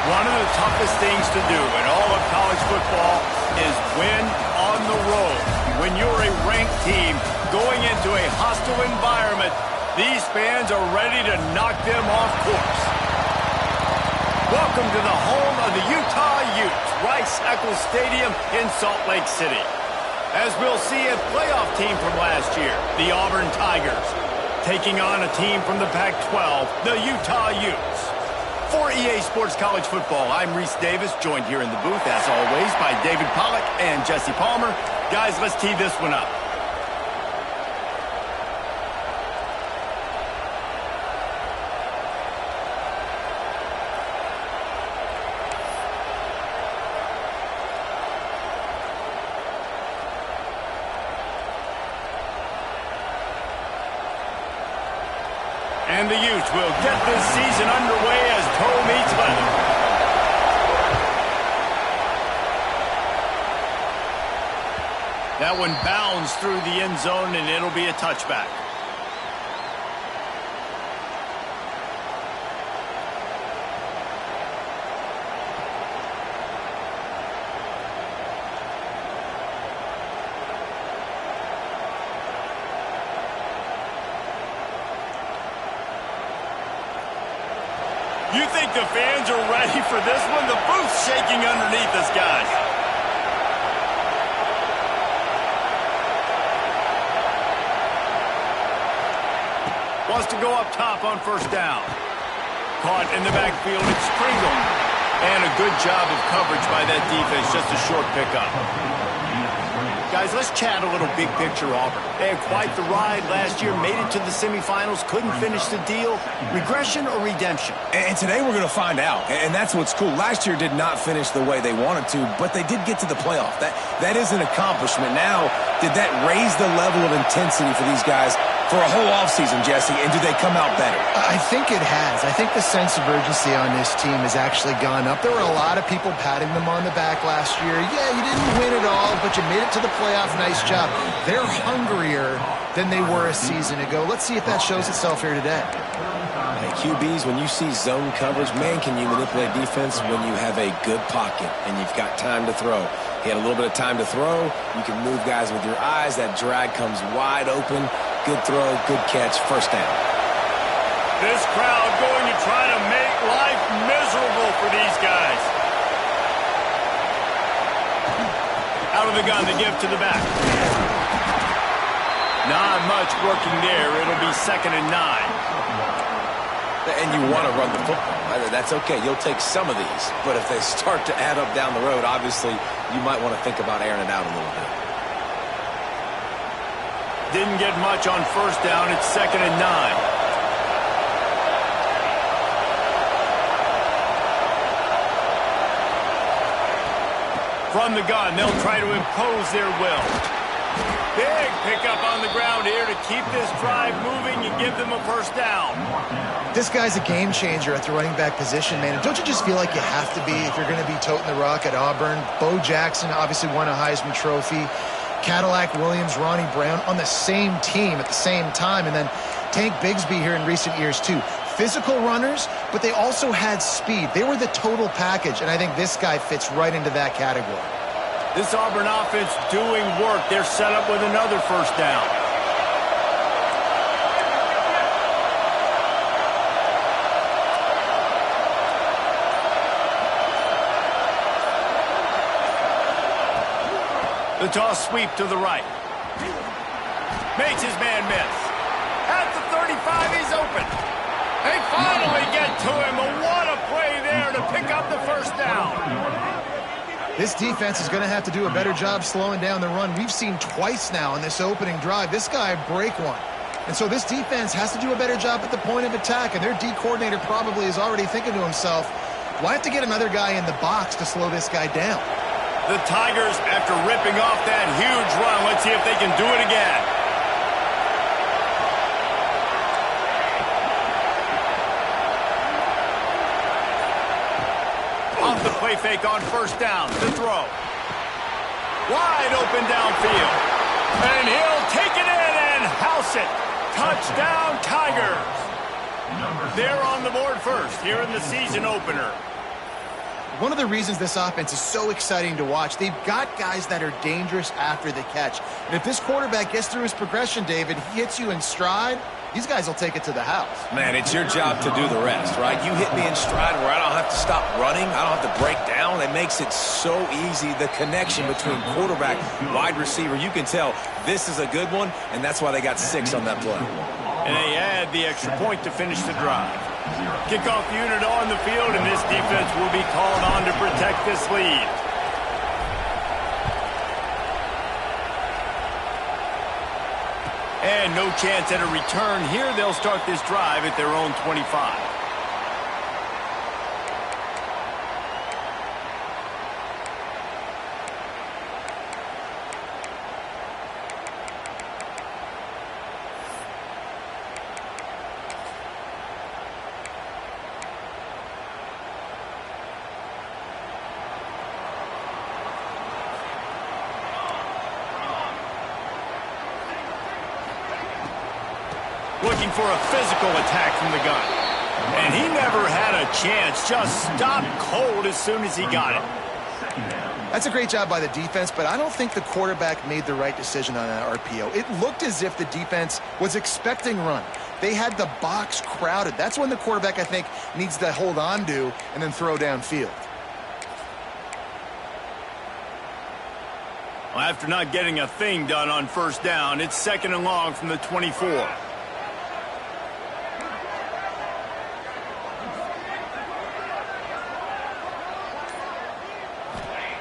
One of the toughest things to do in all of college football is win on the road. When you're a ranked team going into a hostile environment, these fans are ready to knock them off course. Welcome to the home of the Utah Utes, Rice-Eccles Stadium in Salt Lake City. As we'll see, a playoff team from last year, the Auburn Tigers, taking on a team from the Pac-12, the Utah Utes. For EA Sports College Football, I'm Reese Davis, joined here in the booth, as always, by David Pollack and Jesse Palmer. Guys, let's tee this one up. And the Utes will get this season underway as toe meets leather. That one bounds through the end zone, and it'll be a touchback. You think the fans are ready for this one? The booth's shaking underneath us, guys. Wants to go up top on first down. Caught in the backfield, it's Pringle. And a good job of coverage by that defense, just a short pickup. Guys, let's chat a little big picture Auburn. They had quite the ride last year, made it to the semifinals, couldn't finish the deal. Regression or redemption? And today we're going to find out, and that's what's cool. Last year did not finish the way they wanted to, but they did get to the playoff. That is an accomplishment. Now, did that raise the level of intensity for these guys for a whole offseason, Jesse, and do they come out better? I think it has. I think the sense of urgency on this team has actually gone up. There were a lot of people patting them on the back last year. Yeah, you didn't win it all, but you made it to the playoff. Nice job. They're hungrier than they were a season ago. Let's see if that shows itself here today. Hey, QBs, when you see zone coverage, man, can you manipulate defense when you have a good pocket and you've got time to throw? He had a little bit of time to throw. You can move guys with your eyes. That drag comes wide open. Good throw, good catch, first down. This crowd going to try to make life miserable for these guys. Out of the gun, the give to the back. Not much working there. It'll be 2nd and 9. And you want to run the football. That's okay. You'll take some of these. But if they start to add up down the road, obviously, you might want to think about airing it out a little bit. Didn't get much on first down. It's 2nd and 9. From the gun, they'll try to impose their will. Big pickup on the ground here to keep this drive moving and give them a first down. This guy's a game changer at the running back position, man. And don't you just feel like you have to be if you're going to be toting the rock at Auburn? Bo Jackson obviously won a Heisman Trophy. Cadillac Williams, Ronnie Brown on the same team at the same time. And then Tank Bigsby here in recent years, too. Physical runners, but they also had speed. They were the total package, and I think this guy fits right into that category. This Auburn offense doing work. They're set up with another first down. The toss sweep to the right. Makes his man miss. At the 35, he's open. They finally get to him. What a play there to pick up the first down. This defense is going to have to do a better job slowing down the run. We've seen twice now in this opening drive. This guy break one. And so this defense has to do a better job at the point of attack. And their D coordinator probably is already thinking to himself, well, I have to get another guy in the box to slow this guy down. The Tigers, after ripping off that huge run, let's see if they can do it again. Off the play fake on first down. The throw. Wide open downfield. And he'll take it in and house it. Touchdown, Tigers. They're on the board first here in the season opener. one of the reasons this offense is so exciting to watch, they've got guys that are dangerous after the catch. And if this quarterback gets through his progression, David, he hits you in stride, these guys will take it to the house. Man, it's your job to do the rest, right? You hit me in stride where I don't have to stop running. I don't have to break down. It makes it so easy. The connection between quarterback, wide receiver, you can tell this is a good one, and that's why they got 6 on that play. And they add the extra point to finish the drive. Kickoff unit on the field, and this defense will be called on to protect this lead. And no chance at a return here. They'll start this drive at their own 25. Looking for a physical attack from the gun. And he never had a chance. Just stopped cold as soon as he got it. That's a great job by the defense, but I don't think the quarterback made the right decision on that RPO. It looked as if the defense was expecting run. They had the box crowded. That's when the quarterback, I think, needs to hold on to and then throw downfield. Well, after not getting a thing done on first down, it's 2nd and long from the 24.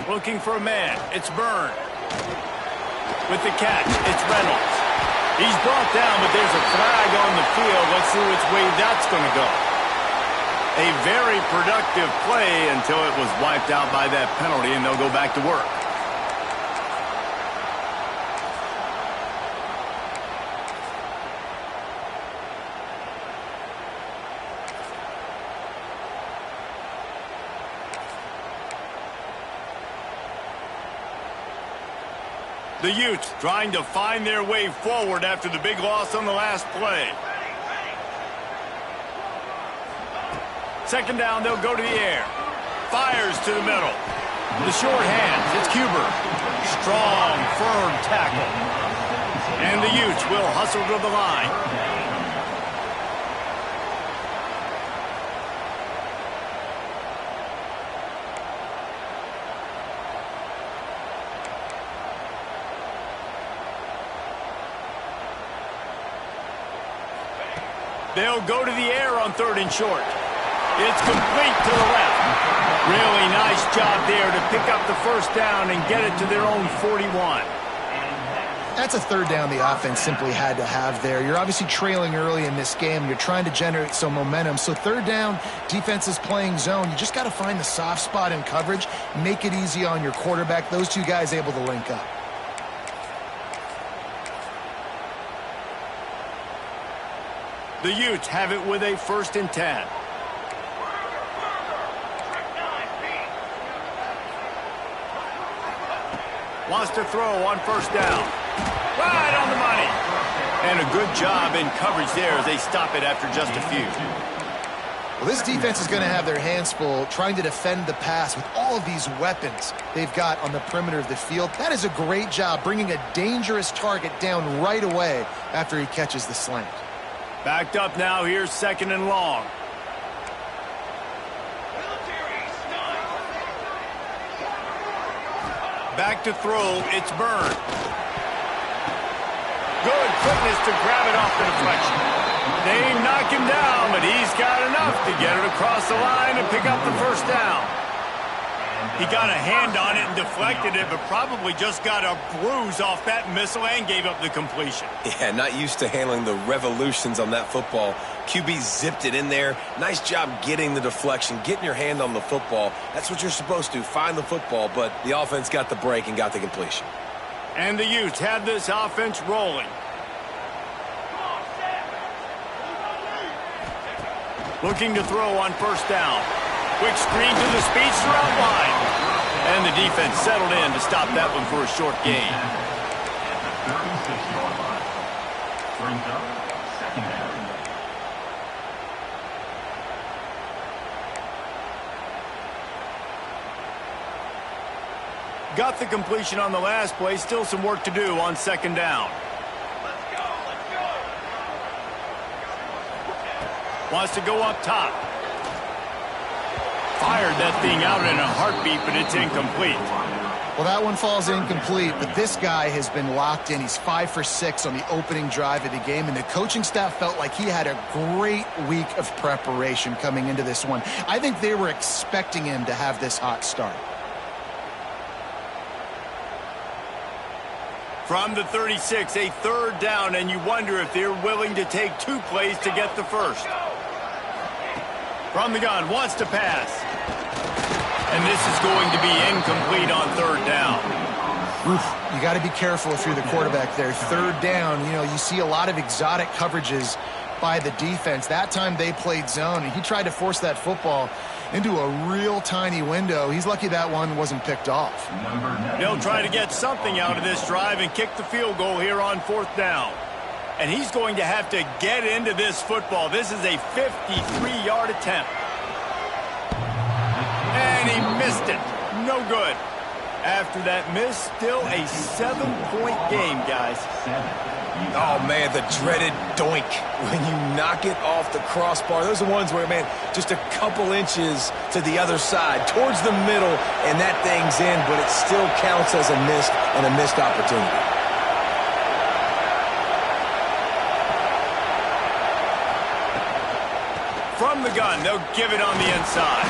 Looking for a man. It's Byrne. With the catch, it's Reynolds. He's brought down, but there's a flag on the field. Let's see which way that's going to go. A very productive play until it was wiped out by that penalty, and they'll go back to work. The Utes trying to find their way forward after the big loss on the last play. 2nd down, they'll go to the air. Fires to the middle. The short hands, it's Cuber. Strong, firm tackle. And the Utes will hustle to the line. They'll go to the air on 3rd and short. It's complete to the left. Really nice job there to pick up the first down and get it to their own 41. That's a 3rd down the offense simply had to have there. You're obviously trailing early in this game. You're trying to generate some momentum. So 3rd down, defense is playing zone. You just got to find the soft spot in coverage, make it easy on your quarterback. Those two guys able to link up. The Utes have it with a 1st and 10. Wants to throw on 1st down. Right on the money. And a good job in coverage there as they stop it after just a few. Well, this defense is going to have their hands full trying to defend the pass with all of these weapons they've got on the perimeter of the field. That is a great job bringing a dangerous target down right away after he catches the slant. Backed up now, here's 2nd and long. Back to throw, it's Byrne. Good quickness to grab it off the deflection. They knock him down, but he's got enough to get it across the line and pick up the 1st down. He got a hand on it and deflected it, but probably just got a bruise off that missile and gave up the completion. Yeah, not used to handling the revolutions on that football. QB zipped it in there. Nice job getting the deflection, getting your hand on the football. That's what you're supposed to, find the football, but the offense got the break and got the completion. And the Utes have this offense rolling. Looking to throw on 1st down. Quick screen to the speedster out wide. And the defense settled in to stop that one for a short gain. Got the completion on the last play. Still some work to do on second down. Wants to go up top. Fired that thing out in a heartbeat, but it's incomplete. Well, that one falls incomplete, but this guy has been locked in. He's 5 for 6 on the opening drive of the game, and the coaching staff felt like he had a great week of preparation coming into this one. I think they were expecting him to have this hot start. From the 36, a third down, and you wonder if they're willing to take 2 plays to get the first. From the gun, wants to pass. And this is going to be incomplete on third down. Oof, you got to be careful if you're the quarterback there. Third down, you know, you see a lot of exotic coverages by the defense. That time they played zone, and he tried to force that football into a real tiny window. He's lucky that one wasn't picked off. They'll try to get something out of this drive and kick the field goal here on fourth down. And he's going to have to get into this football. This is a 53-yard attempt. And he missed it. No good. After that miss, still a 7-point game, guys. Oh, man, the dreaded doink when you knock it off the crossbar. Those are ones where, man, just a couple inches to the other side, towards the middle, and that thing's in, but it still counts as a missed opportunity. From the gun, they'll give it on the inside.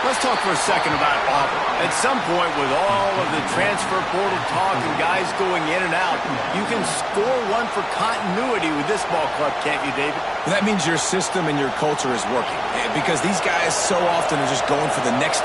Let's talk for a second about Auburn. At some point, with all of the transfer portal talk and guys going in and out, you can score one for continuity with this ball club, can't you, David? Well, that means your system and your culture is working, because these guys so often are just going for the next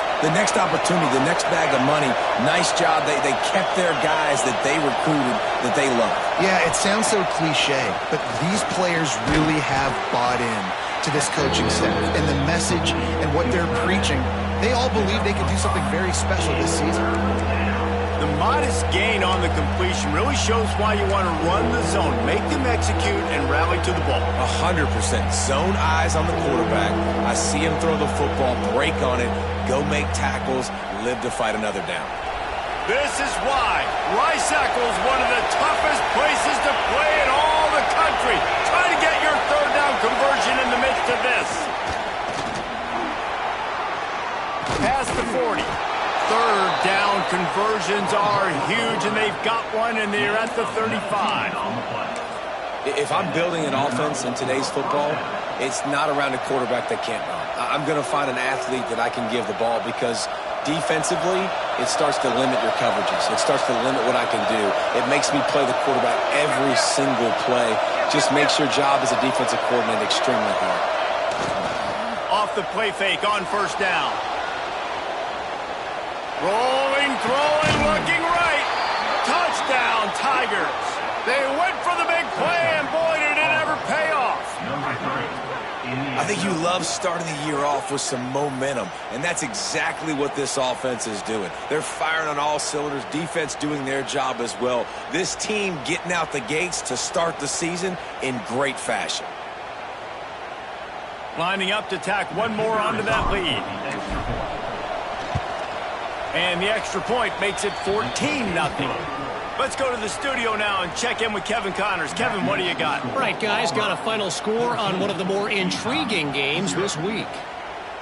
opportunity, the next bag of money. Nice job. They kept their guys that they recruited, that they love. Yeah, it sounds so cliche, but these players really have bought in to this coaching staff and the message and what they're preaching. They all believe they can do something very special this season. The modest gain on the completion really shows why you want to run the zone, make them execute, and rally to the ball. 100%. Zone eyes on the quarterback. I see him throw the football, break on it, go make tackles, live to fight another down. This is why Rice-Eccles, one of the toughest places to play in all the country. Try to get your third down conversion in the midst of this. Past the 40. Third down conversions are huge, and they've got one, and they're at the 35. If I'm building an offense in today's football, it's not around a quarterback that can't run. I'm going to find an athlete that I can give the ball, because defensively, it starts to limit your coverages. It starts to limit what I can do. It makes me play the quarterback every single play. Just makes your job as a defensive coordinator extremely hard. Off the play fake on first down. Rolling, throwing, looking right. Touchdown, Tigers. They went for the big play, and boy, did it ever pay off. I think you love starting the year off with some momentum, and that's exactly what this offense is doing. They're firing on all cylinders, defense doing their job as well. This team getting out the gates to start the season in great fashion. Lining up to tack one more onto that lead. And the extra point makes it 14-0. Let's go to the studio now and check in with Kevin Connors. Kevin, what do you got? All right, guys, got a final score on one of the more intriguing games this week.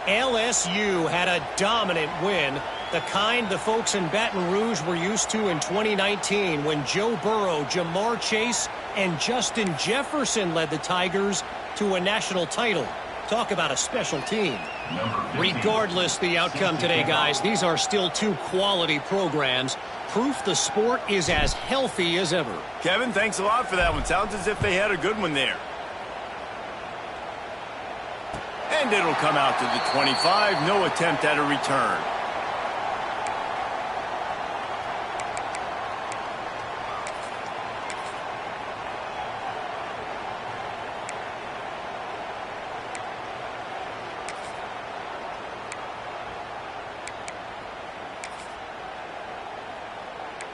LSU had a dominant win, the kind the folks in Baton Rouge were used to in 2019 when Joe Burrow, Jamar Chase, and Justin Jefferson led the Tigers to a national title. Talk about a special team. Regardless the outcome today, guys, these are still two quality programs. Proof the sport is as healthy as ever. Kevin, thanks a lot for that one. Sounds as if they had a good one there. And it'll come out to the 25. No attempt at a return.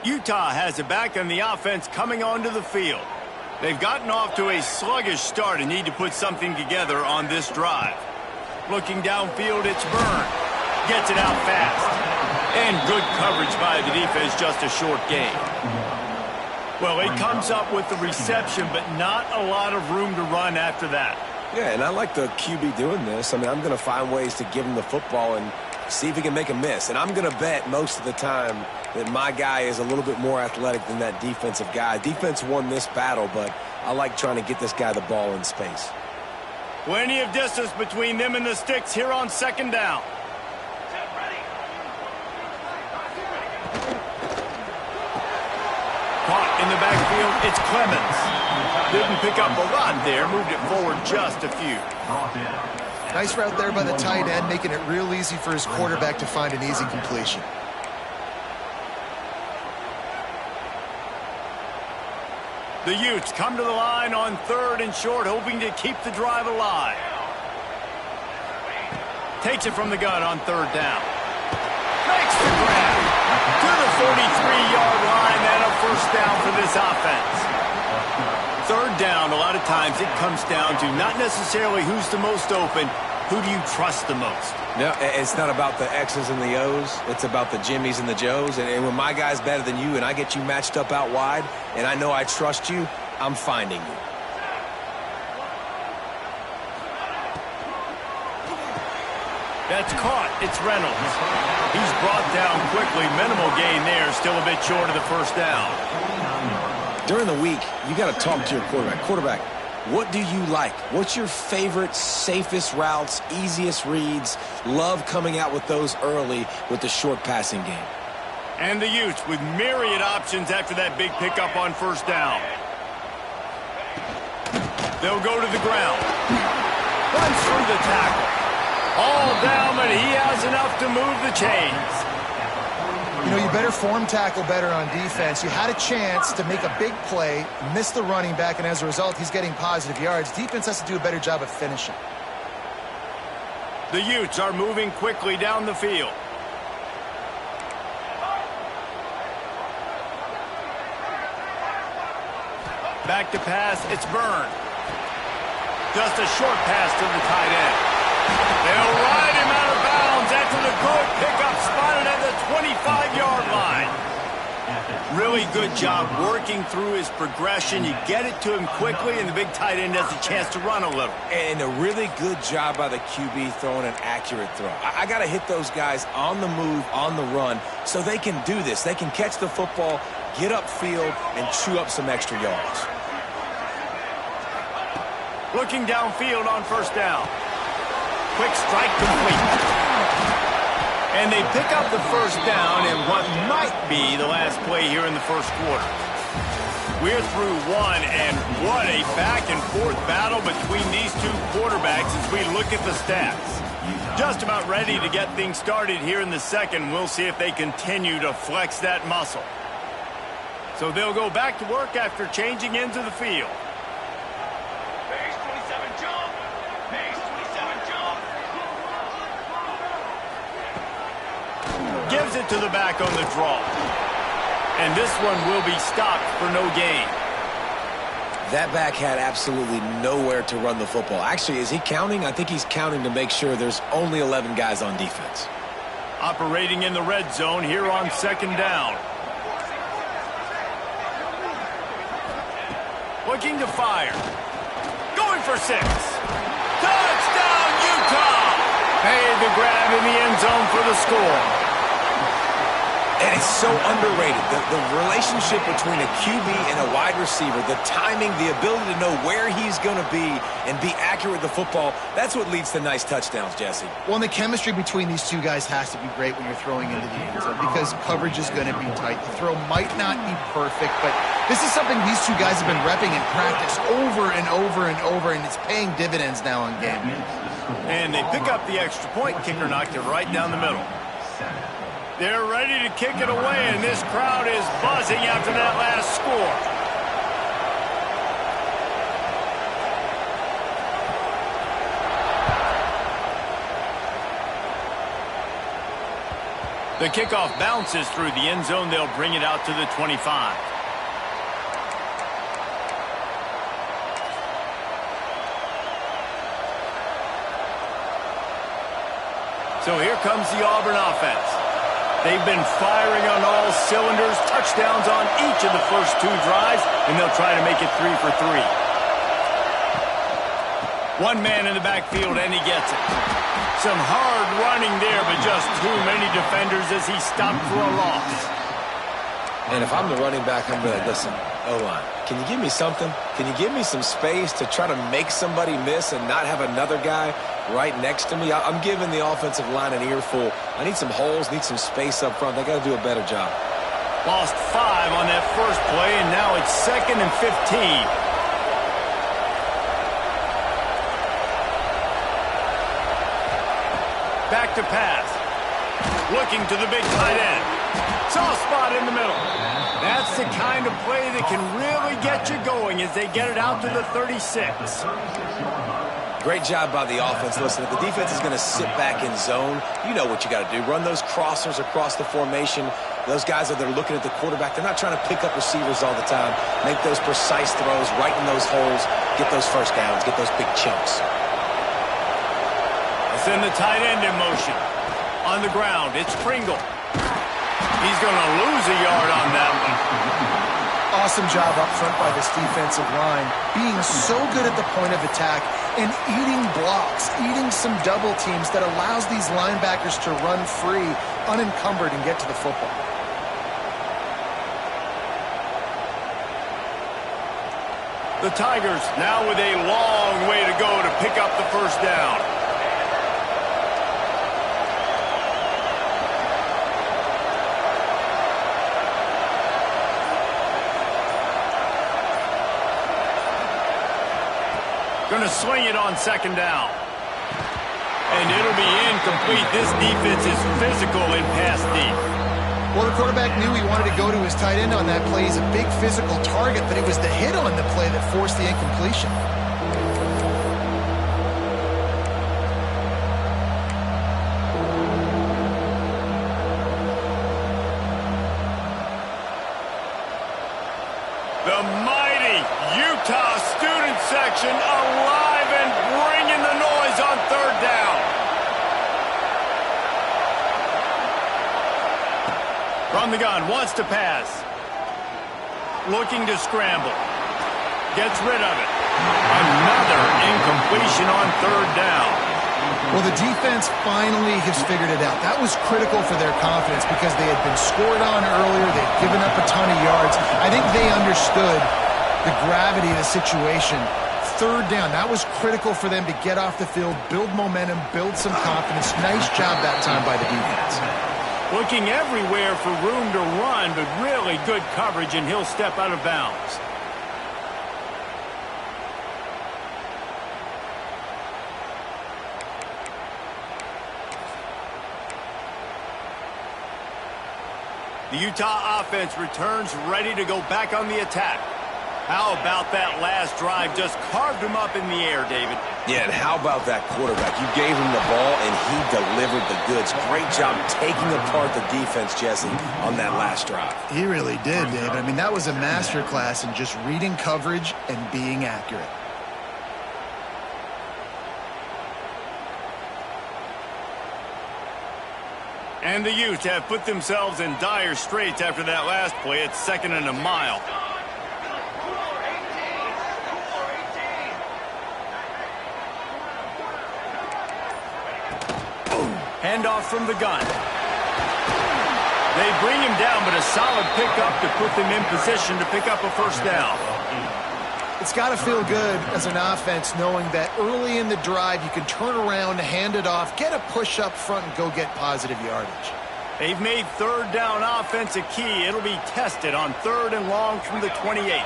Utah has it back, and the offense coming onto the field. They've gotten off to a sluggish start and need to put something together on this drive. Looking downfield, it's Byrne. Gets it out fast. And good coverage by the defense, just a short gain. Well, it comes up with the reception, but not a lot of room to run after that. Yeah, and I like the QB doing this. I mean, I'm going to find ways to give him the football and see if he can make a miss. And I'm going to bet most of the time that my guy is a little bit more athletic than that defensive guy. Defense won this battle, but I like trying to get this guy the ball in space. Plenty of distance between them and the sticks here on second down. Caught in the backfield, it's Clemens. Didn't pick up a lot there, moved it forward just a few. Nice route there by the tight end, making it real easy for his quarterback to find an easy completion. The Utes come to the line on 3rd and short, hoping to keep the drive alive. Takes it from the gun on 3rd down. Makes the grab to the 43-yard line, and a first down for this offense. 3rd down, a lot of times it comes down to not necessarily who's the most open, who do you trust the most? No, it's not about the X's and the O's. It's about the Jimmies and the Joes. And when my guy's better than you and I get you matched up out wide and I know I trust you, I'm finding you. That's caught. It's Reynolds. He's brought down quickly. Minimal gain there. Still a bit short of the first down. During the week, you got to talk to your quarterback. Quarterback, what do you like? What's your favorite, safest routes, easiest reads? Love coming out with those early with the short passing game. And the Utes with myriad options after that big pickup on first down. They'll go to the ground. Runs through the tackle. All down, but he has enough to move the chains. You know, you better form tackle better on defense. You had a chance to make a big play, miss the running back, and as a result, he's getting positive yards. Defense has to do a better job of finishing. The Utes are moving quickly down the field. Back to pass, it's Byrne. Just a short pass to the tight end. They'll ride him out of bounds after the good pickup, spotted at the 25-yard line. Really good job working through his progression. You get it to him quickly, and the big tight end has a chance to run a little. And a really good job by the QB throwing an accurate throw. I got to hit those guys on the move, on the run, so they can do this. They can catch the football, get upfield, and chew up some extra yards. Looking downfield on first down. Quick strike complete. And they pick up the first down in what might be the last play here in the first quarter. We're through one, and what a back-and-forth battle between these two quarterbacks as we look at the stats. Just about ready to get things started here in the second. We'll see if they continue to flex that muscle. So they'll go back to work after changing into the field. Gives it to the back on the draw. And this one will be stopped for no gain. That back had absolutely nowhere to run the football. Actually, is he counting? I think he's counting to make sure there's only 11 guys on defense. Operating in the red zone here on second down. Looking to fire. Going for 6. Touchdown, Utah! Made the grab in the end zone for the score. And it's so underrated. The relationship between a QB and a wide receiver, the timing, the ability to know where he's going to be and be accurate with the football, that's what leads to nice touchdowns, Jesse. Well, and the chemistry between these two guys has to be great when you're throwing into the end zone because coverage is going to be tight. The throw might not be perfect, but this is something these two guys have been repping in practice over and over and over, and it's paying dividends now in game. And they pick up the extra point. Kicker knocked it right down the middle. They're ready to kick it away, and this crowd is buzzing after that last score. The kickoff bounces through the end zone. They'll bring it out to the 25. So here comes the Auburn offense. They've been firing on all cylinders, touchdowns on each of the first 2 drives, and they'll try to make it 3 for 3. One man in the backfield, and he gets it. Some hard running there, but just too many defenders as he stopped for a loss. And if I'm the running back, I'm going to listen. O-line, can you give me something? Can you give me some space to try to make somebody miss and not have another guy right next to me? I'm giving the offensive line an earful. I need some holes, need some space up front. They got to do a better job. Lost 5 on that first play, and now it's 2nd and 15. Back to pass. Looking to the big tight end. Soft spot in the middle. That's the kind of play that can really get you going as they get it out to the 36. Great job by the offense. Listen, if the defense is going to sit back in zone, you know what you got to do. Run those crossers across the formation. Those guys that are looking at the quarterback, they're not trying to pick up receivers all the time. Make those precise throws, right in those holes, get those first downs, get those big chunks. Send the tight end in motion. On the ground, it's Pringle. He's going to lose a yard on that one. Awesome job up front by this defensive line, being so good at the point of attack and eating blocks, eating some double teams that allows these linebackers to run free, unencumbered, and get to the football. The Tigers now with a long way to go to pick up the first down. Going to swing it on 2nd down. And it'll be incomplete. This defense is physical in pass deep. Well, the quarterback knew he wanted to go to his tight end on that play. He's a big physical target, but it was the hit on the play that forced the incompletion. The mighty Utah student section alive and bringing the noise on 3rd down. From the gun, wants to pass. Looking to scramble. Gets rid of it. Another incompletion on 3rd down. Well, the defense finally has figured it out. That was critical for their confidence because they had been scored on earlier. They'd given up a ton of yards. I think they understood the gravity of the situation. 3rd down, that was critical for them to get off the field, build momentum, build some confidence. Nice job that time by the defense. Looking everywhere for room to run, but really good coverage, and he'll step out of bounds. The Utah offense returns ready to go back on the attack. How about that last drive? Just carved him up in the air, David. Yeah, and how about that quarterback? You gave him the ball, and he delivered the goods. Great job taking apart the defense, Jesse, on that last drive. He really did, David. I mean, that was a masterclass in just reading coverage and being accurate. And the Utes have put themselves in dire straits after that last play. It's 2nd and a mile. Handoff from the gun. They bring him down, but a solid pickup to put them in position to pick up a first down. It's got to feel good as an offense knowing that early in the drive you can turn around, hand it off, get a push up front, and go get positive yardage. They've made 3rd down offense a key. It'll be tested on 3rd and long from the 28.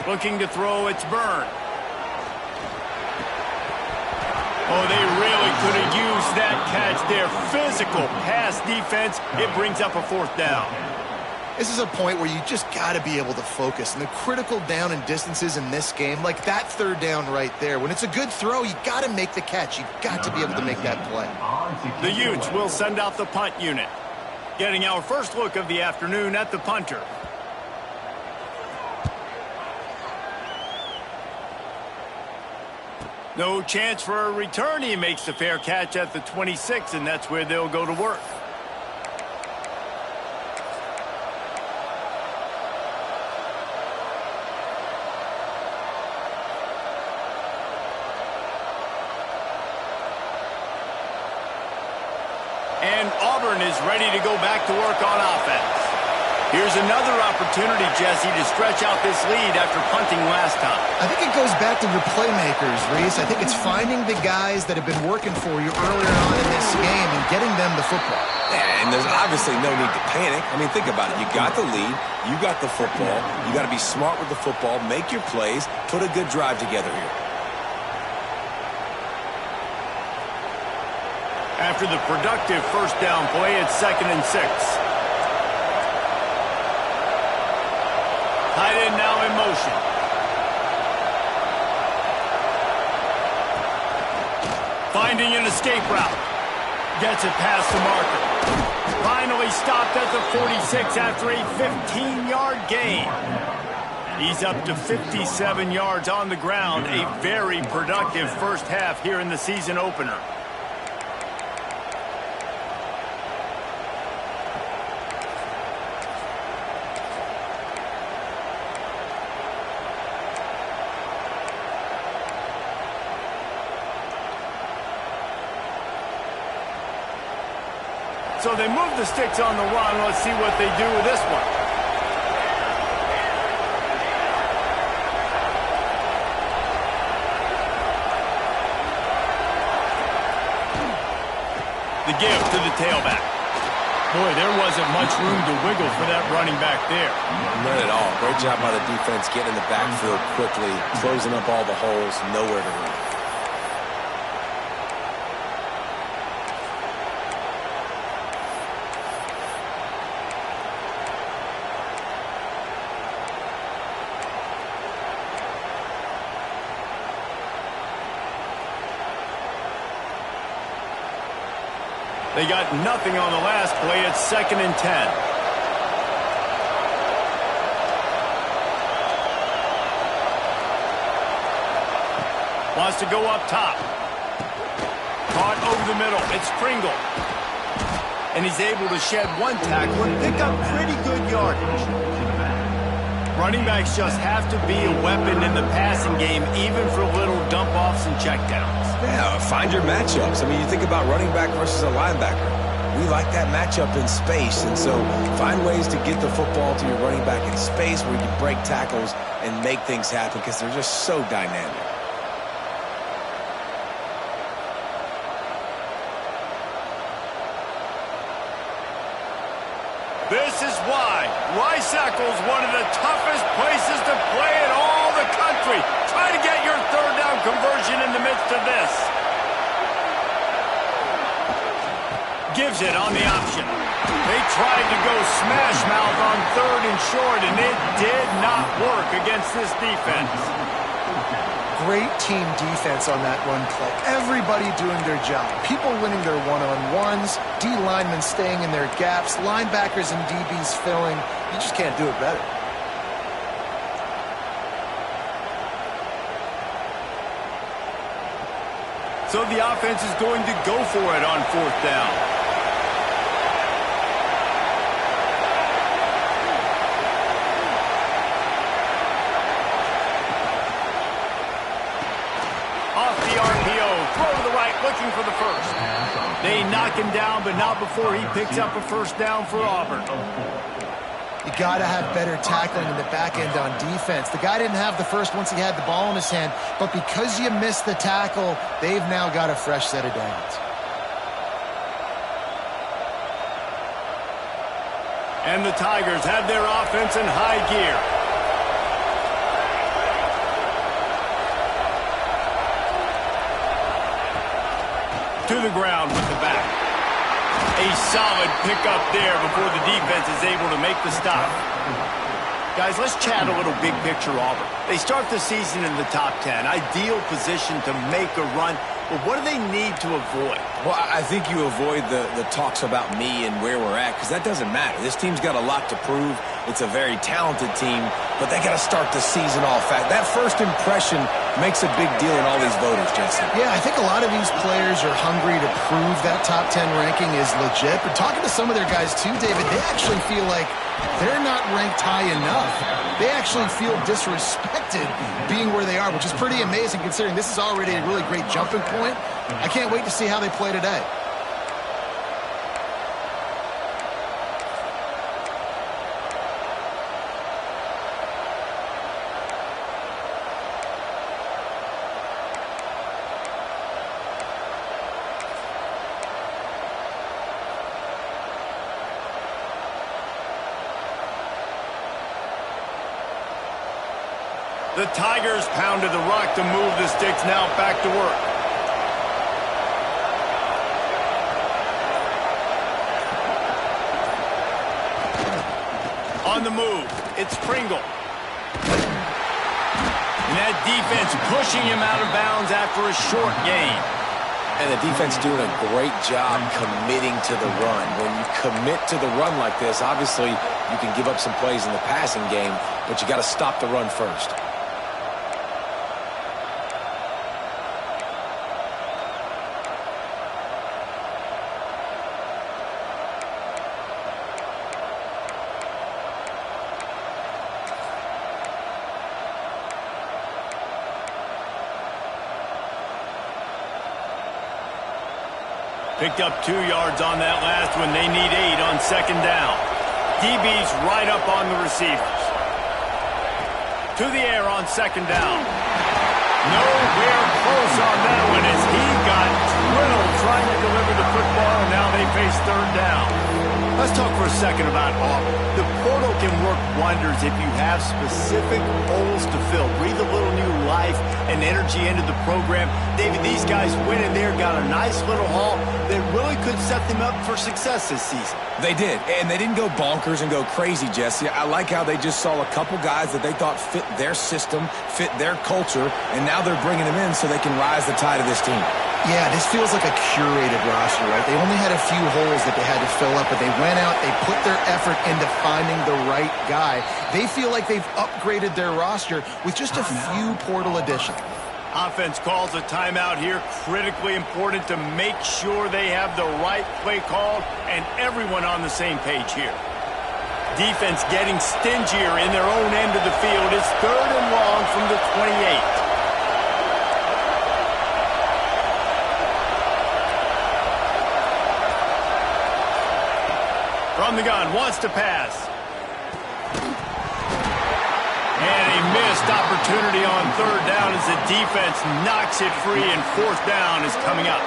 Looking to throw, it's Byrne. Oh, they really could have used that catch there. Physical pass defense. It brings up a 4th down. This is a point where you just got to be able to focus. And the critical down and distances in this game, like that 3rd down right there, when it's a good throw, you got to make the catch. You got to be able to make that play. The Utes will send out the punt unit. Getting our first look of the afternoon at the punter. No chance for a return. He makes the fair catch at the 26, and that's where they'll go to work. And Auburn is ready to go back to work on offense. Here's another opportunity, Jesse, to stretch out this lead after punting last time. I think it goes back to your playmakers, Reese. I think it's finding the guys that have been working for you earlier on in this game and getting them the football. Yeah, and there's obviously no need to panic. I mean, think about it. You got the lead. You got the football. You got to be smart with the football, make your plays, put a good drive together here. After the productive first down play, it's 2nd and 6. Tight end now in motion. Finding an escape route. Gets it past the marker. Finally stopped at the 46 after a 15-yard gain. He's up to 57 yards on the ground. A very productive first half here in the season opener. So they move the sticks on the run. Let's see what they do with this one. The give to the tailback. Boy, there wasn't much room to wiggle for that running back there. Not at all. Great job by the defense getting in the backfield quickly, closing up all the holes, nowhere to run. They got nothing on the last play. It's 2nd and 10. Wants to go up top. Caught over the middle. It's Pringle. And he's able to shed one tackle and pick up pretty good yardage. Running backs just have to be a weapon in the passing game, even for little dump-offs and checkdowns. Yeah, find your matchups. I mean, you think about running back versus a linebacker. We like that matchup in space, and so find ways to get the football to your running back in space where you can break tackles and make things happen because they're just so dynamic. This is why Rice-Eccles, one of the toughest places to play in all the country. Try to get your third down conversion in the midst of this. Gives it on the option. They tried to go smash mouth on 3rd and short, and it did not work against this defense. Great team defense on that run play. Everybody doing their job. People winning their one-on-ones, D linemen staying in their gaps, linebackers and DBs filling. You just can't do it better. So the offense is going to go for it on 4th down. Looking for the first. They knock him down, but not before he picks up a first down for Auburn. You got to have better tackling in the back end on defense. The guy didn't have the first once he had the ball in his hand, but because you missed the tackle, they've now got a fresh set of downs. And the Tigers have their offense in high gear. To the ground with the back. A solid pickup there before the defense is able to make the stop. Guys, let's chat a little big picture Auburn. They start the season in the top 10. Ideal position to make a run. But what do they need to avoid? Well, I think you avoid the talks about me and where we're at, because that doesn't matter. This team's got a lot to prove. It's a very talented team, but they got to start the season off fast. That first impression makes a big deal in all these voters, Jesse. Yeah, I think a lot of these players are hungry to prove that top 10 ranking is legit. But talking to some of their guys too, David, they actually feel like they're not ranked high enough. They actually feel disrespected being where they are, which is pretty amazing considering this is already a really great jumping point. I can't wait to see how they play today. The Tigers pounded the rock to move the sticks, now back to work. On the move, it's Pringle. And that defense pushing him out of bounds after a short gain. And the defense doing a great job committing to the run. When you commit to the run like this, obviously you can give up some plays in the passing game, but you got to stop the run first. Picked up 2 yards on that last one. They need 8 on second down. DB's right up on the receivers. To the air on second down. Nowhere close on that one as he got drilled trying to deliver the football, and now they face third down. Let's talk for a second about Auburn. The portal can work wonders if you have specific holes to fill. Breathe a little new life and energy into the program. David, these guys went in there, got a nice little haul that really could set them up for success this season. They did, and they didn't go bonkers and go crazy, Jesse. I like how they just saw a couple guys that they thought fit their system, fit their culture, and now they're bringing them in so they can rise the tide of this team. Yeah, this feels like a curated roster, right? They only had a few holes that they had to fill up, but they went out, they put their effort into finding the right guy. They feel like they've upgraded their roster with just a few portal additions. Offense calls a timeout here. Critically important to make sure they have the right play called and everyone on the same page here. Defense getting stingier in their own end of the field. It's third and long from the 28. From the gun, wants to pass. And a missed opportunity on third down as the defense knocks it free, and fourth down is coming up.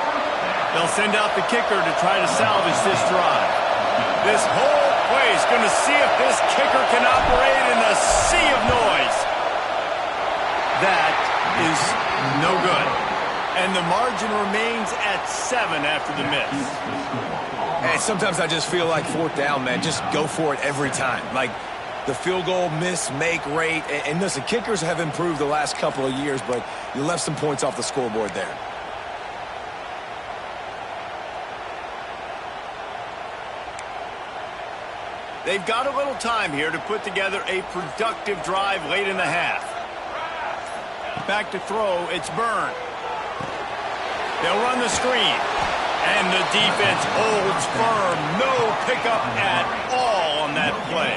They'll send out the kicker to try to salvage this drive. This whole place going to see if this kicker can operate in a sea of noise. That is no good. And the margin remains at 7 after the miss. And sometimes I just feel like fourth down, man. Just go for it every time. Like the field goal miss, make rate. And listen, kickers have improved the last couple of years, but you left some points off the scoreboard there. They've got a little time here to put together a productive drive late in the half. Back to throw, it's Byrne. They'll run the screen. And the defense holds firm. No pickup at all on that play.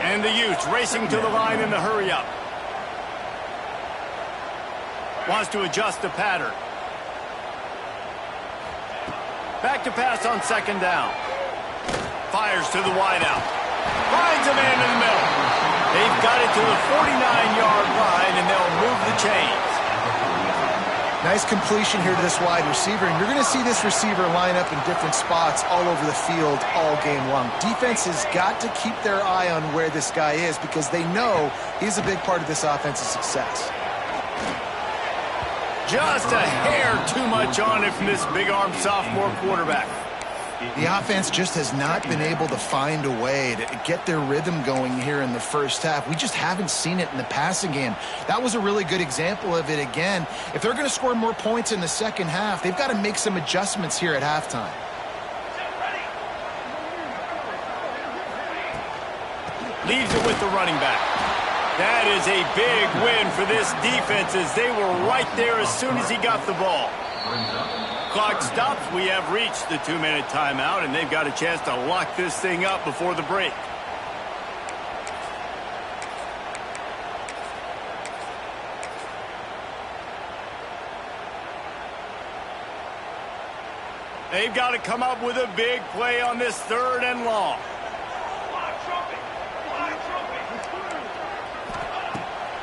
And the Utes racing to the line in the hurry-up. Wants to adjust the pattern. Back to pass on second down. Fires to the wideout. Finds a man in the middle. They've got it to the 49-yard line, and they'll move the chains. Nice completion here to this wide receiver, and you're going to see this receiver line up in different spots all over the field all game long. Defense has got to keep their eye on where this guy is because they know he's a big part of this offense's success. Just a hair too much on it from this big-armed sophomore quarterback. The offense just has not been able to find a way to get their rhythm going here in the first half. We just haven't seen it in the passing game. That was a really good example of it again. If they're going to score more points in the second half, they've got to make some adjustments here at halftime. Leaves it with the running back. That is a big win for this defense as they were right there as soon as he got the ball. Clock stops. We have reached the 2-minute timeout, and they've got a chance to lock this thing up before the break. They've got to come up with a big play on this 3rd and long.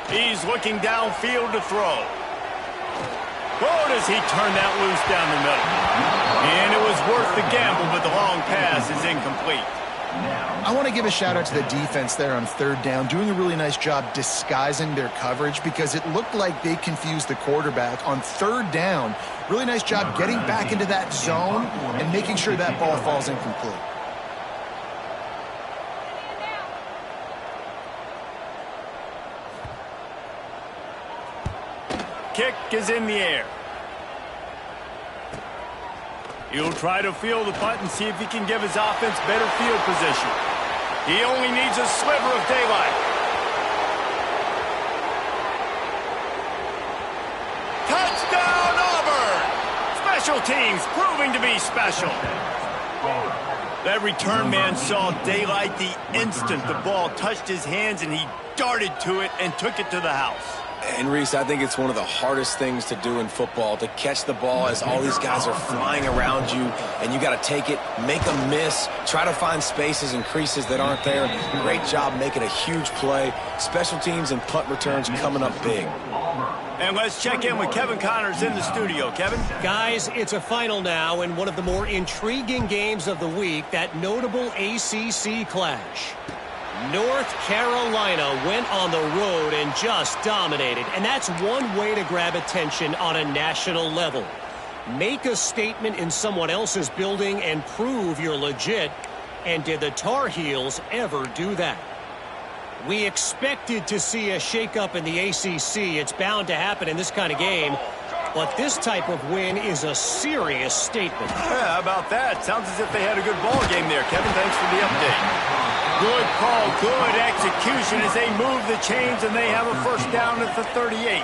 He's looking downfield to throw. Oh, does he turn that loose down the middle? And it was worth the gamble, but the long pass is incomplete. I want to give a shout-out to the defense there on 3rd down, doing a really nice job disguising their coverage because it looked like they confused the quarterback on 3rd down. Really nice job getting back into that zone and making sure that ball falls incomplete. Kick is in the air. He'll try to field the punt and see if he can give his offense better field position. He only needs a sliver of daylight. Touchdown, Auburn! Special teams proving to be special. That return man saw daylight the instant the ball touched his hands, and he darted to it and took it to the house. And, Reese, I think it's one of the hardest things to do in football, to catch the ball as all these guys are flying around you, and you got to take it, make them miss, try to find spaces and creases that aren't there. Great job making a huge play. Special teams and punt returns coming up big. And let's check in with Kevin Connors in the studio. Kevin? Guys, it's a final now in one of the more intriguing games of the week, that notable ACC clash. North Carolina went on the road and just dominated, and that's one way to grab attention on a national level. Make a statement in someone else's building and prove you're legit. And did the Tar Heels ever do that? We expected to see a shakeup in the ACC. It's bound to happen in this kind of game. But this type of win is a serious statement. Yeah, how about that? Sounds as if they had a good ball game there, Kevin. Thanks for the update. Good call, good execution as they move the chains, and they have a 1st down at the 38.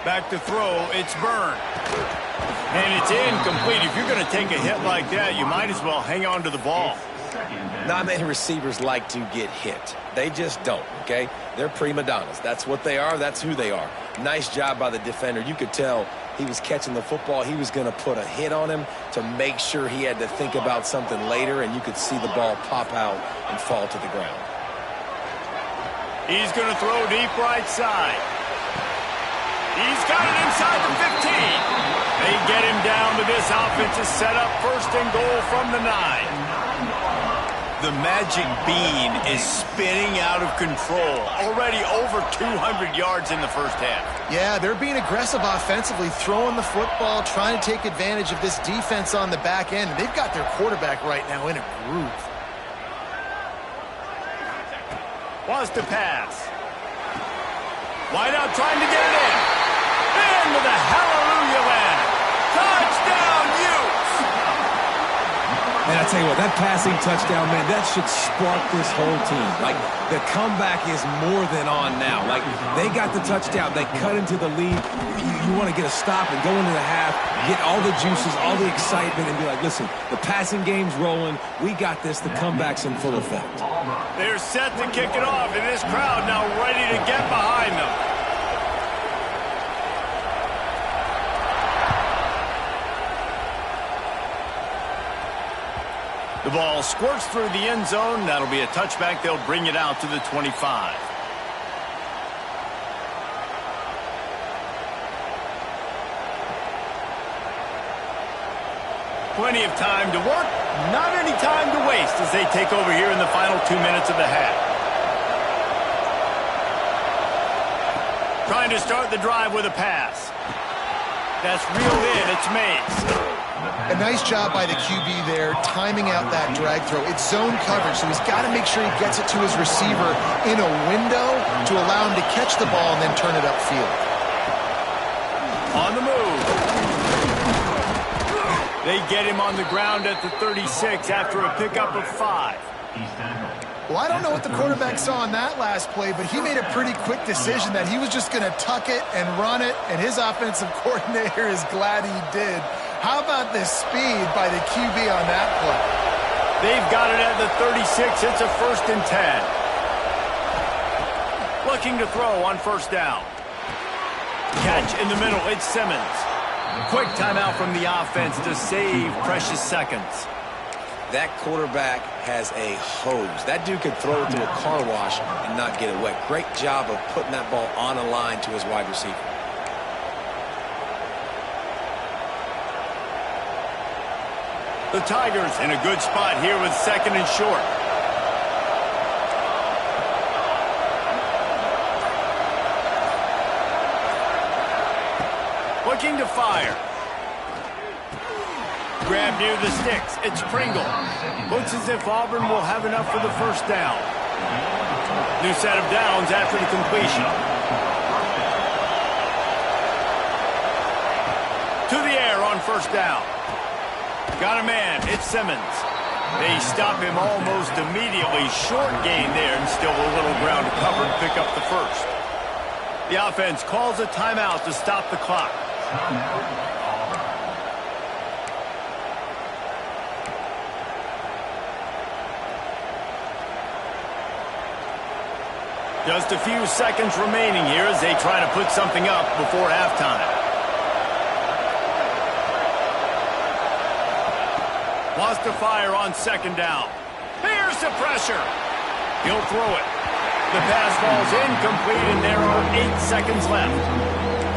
Back to throw, it's Byrne. And it's incomplete. If you're going to take a hit like that, you might as well hang on to the ball. Not many receivers like to get hit. They just don't, okay? They're prima donnas. That's what they are. That's who they are. Nice job by the defender. You could tell he was catching the football. He was going to put a hit on him to make sure he had to think about something later, and you could see the ball pop out and fall to the ground. He's going to throw deep right side. He's got it inside the 15. They get him down to this offense is set up 1st and goal from the 9. The magic bean is spinning out of control. Already over 200 yards in the first half. Yeah, they're being aggressive offensively, throwing the football, trying to take advantage of this defense on the back end. They've got their quarterback right now in a groove. Wants to pass. Wide out trying to get it in. Into the hallelujah land. Touchdown, Utes! And I tell you what, that passing touchdown, man, that should spark this whole team. Like, the comeback is more than on now. Like, they got the touchdown. They cut into the lead. You want to get a stop and go into the half, get all the juices, all the excitement, and be like, listen, the passing game's rolling. We got this. The comeback's in full effect. They're set to kick it off, and this crowd now ready to get behind them. The ball squirts through the end zone. That'll be a touchback. They'll bring it out to the 25. Plenty of time to work, not any time to waste as they take over here in the final 2 minutes of the half. Trying to start the drive with a pass. That's reeled in. It's Mays. A nice job by the QB there, timing out that drag throw. It's zone coverage, so he's got to make sure he gets it to his receiver in a window to allow him to catch the ball and then turn it upfield. On the move. They get him on the ground at the 36 after a pickup of 5. Well, I don't know what the quarterback saw on that last play, but he made a pretty quick decision that he was just going to tuck it and run it, and his offensive coordinator is glad he did. How about the speed by the QB on that play? They've got it at the 36. It's a 1st and 10. Looking to throw on 1st down. Catch in the middle. It's Simmons. Quick timeout from the offense to save precious seconds. That quarterback has a hose. That dude could throw it through a car wash and not get it wet. Great job of putting that ball on a line to his wide receiver. The Tigers in a good spot here with 2nd and short. Looking to fire. Grab near the sticks. It's Pringle. Looks as if Auburn will have enough for the 1st down. New set of downs after the completion. To the air on 1st down. Got a man. It's Simmons. They stop him almost immediately. Short gain there and still a little ground to cover and pick up the 1st. The offense calls a timeout to stop the clock. Just a few seconds remaining here as they try to put something up before halftime. Wants to fire on 2nd down. Here's the pressure. He'll throw it. The pass falls incomplete, and there are 8 seconds left.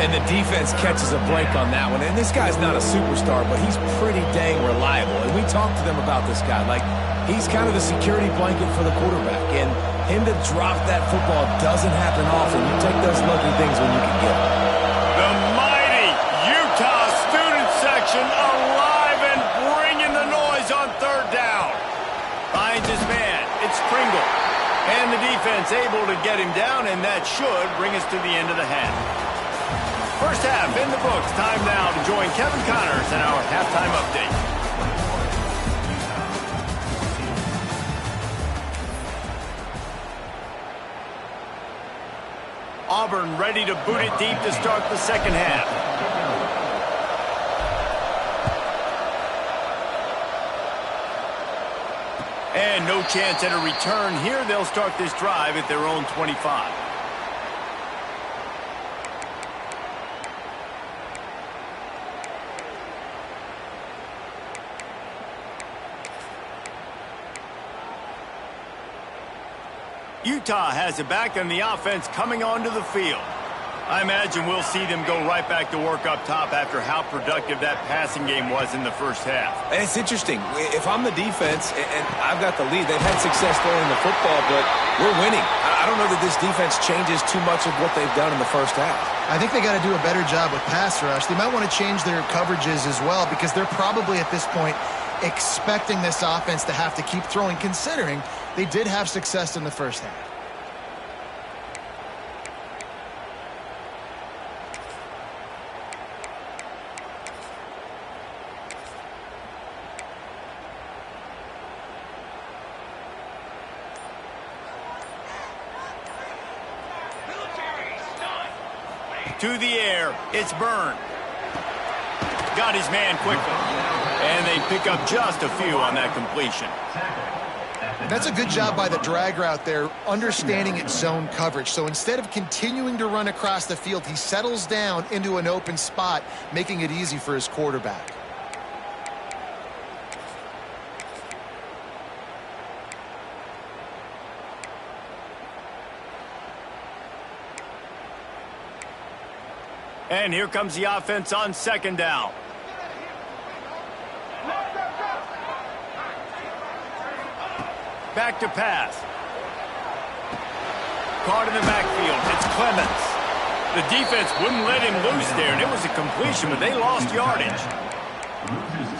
And the defense catches a break on that one. And this guy's not a superstar, but he's pretty dang reliable. And we talked to them about this guy. Like, he's kind of the security blanket for the quarterback. And him to drop that football doesn't happen often. You take those lucky things when you can get them. The mighty Utah student section alive and bringing the noise on 3rd down. Finds his man. It's Pringle. And the defense able to get him down, and that should bring us to the end of the half. 1st half in the books. Time now to join Kevin Connors in our halftime update. Auburn ready to boot it deep to start the 2nd half. And no chance at a return here. They'll start this drive at their own 25. Utah has it back, and the offense coming onto the field. I imagine we'll see them go right back to work up top after how productive that passing game was in the 1st half. And it's interesting. If I'm the defense and I've got the lead, they've had success throwing the football, but we're winning. I don't know that this defense changes too much of what they've done in the 1st half. I think they got to do a better job with pass rush. They might want to change their coverages as well, because they're probably at this point expecting this offense to have to keep throwing, considering they did have success in the 1st half. To the air, it's Byrne. Got his man quickly. And they pick up just a few on that completion. That's a good job by the drag route there, understanding its zone coverage. So instead of continuing to run across the field, he settles down into an open spot, making it easy for his quarterback. And here comes the offense on 2nd down. Back to pass. Caught in the backfield. It's Clements. The defense wouldn't let him loose there, and it was a completion, but they lost yardage.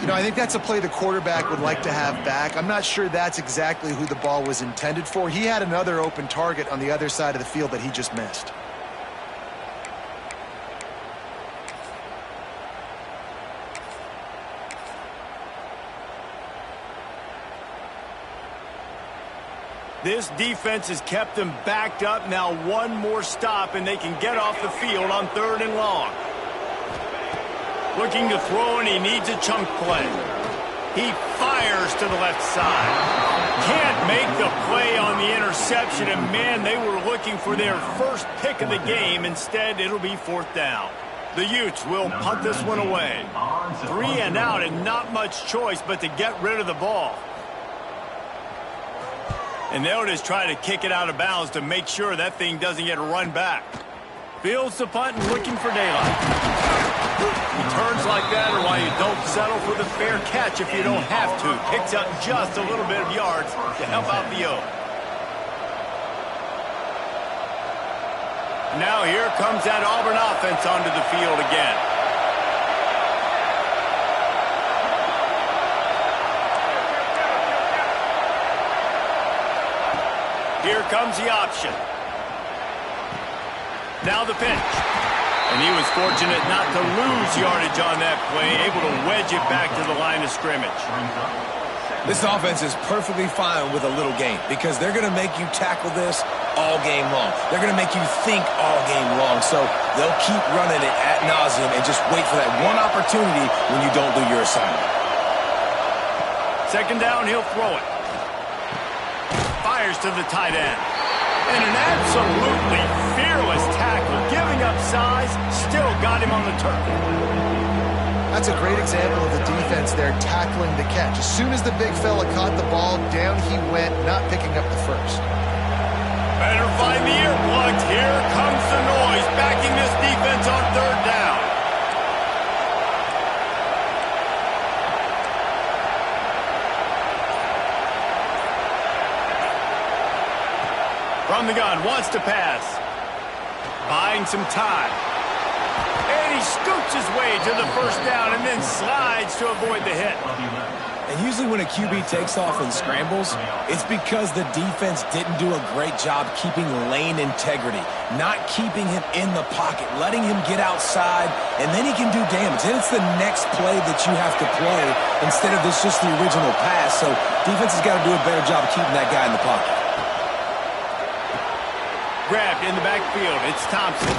You know, I think that's a play the quarterback would like to have back. I'm not sure that's exactly who the ball was intended for. He had another open target on the other side of the field that he just missed. This defense has kept them backed up. Now one more stop, and they can get off the field on 3rd and long. Looking to throw, and he needs a chunk play. He fires to the left side. Can't make the play on the interception, and man, they were looking for their first pick of the game. Instead, it'll be 4th down. The Utes will punt this one away. 3 and out, and not much choice but to get rid of the ball. And they'll just try to kick it out of bounds to make sure that thing doesn't get run back. Fields the punt and looking for daylight. Returns like that are why you don't settle for the fair catch if you don't have to. Picks up just a little bit of yards to help out the O. Now here comes that Auburn offense onto the field again. Here comes the option. Now the pitch. And he was fortunate not to lose yardage on that play, able to wedge it back to the line of scrimmage. This offense is perfectly fine with a little game because they're going to make you tackle this all game long. They're going to make you think all game long. So they'll keep running it ad nauseum and just wait for that one opportunity when you don't do your assignment. 2nd down, he'll throw it. Fires to the tight end. And an absolutely fearless tackle, giving up size, still got him on the turf. That's a great example of the defense there tackling the catch. As soon as the big fella caught the ball, down he went, not picking up the first. Better find the earplugs. Here comes the noise, backing this defense on 3rd down. From the gun, wants to pass. Buying some time. And he scoots his way to the 1st down and then slides to avoid the hit. And usually when a QB takes off and scrambles, it's because the defense didn't do a great job keeping lane integrity, not keeping him in the pocket, letting him get outside, and then he can do damage. And it's the next play that you have to play instead of this just the original pass. So defense has got to do a better job keeping that guy in the pocket. Grabbed in the backfield. It's Thompson.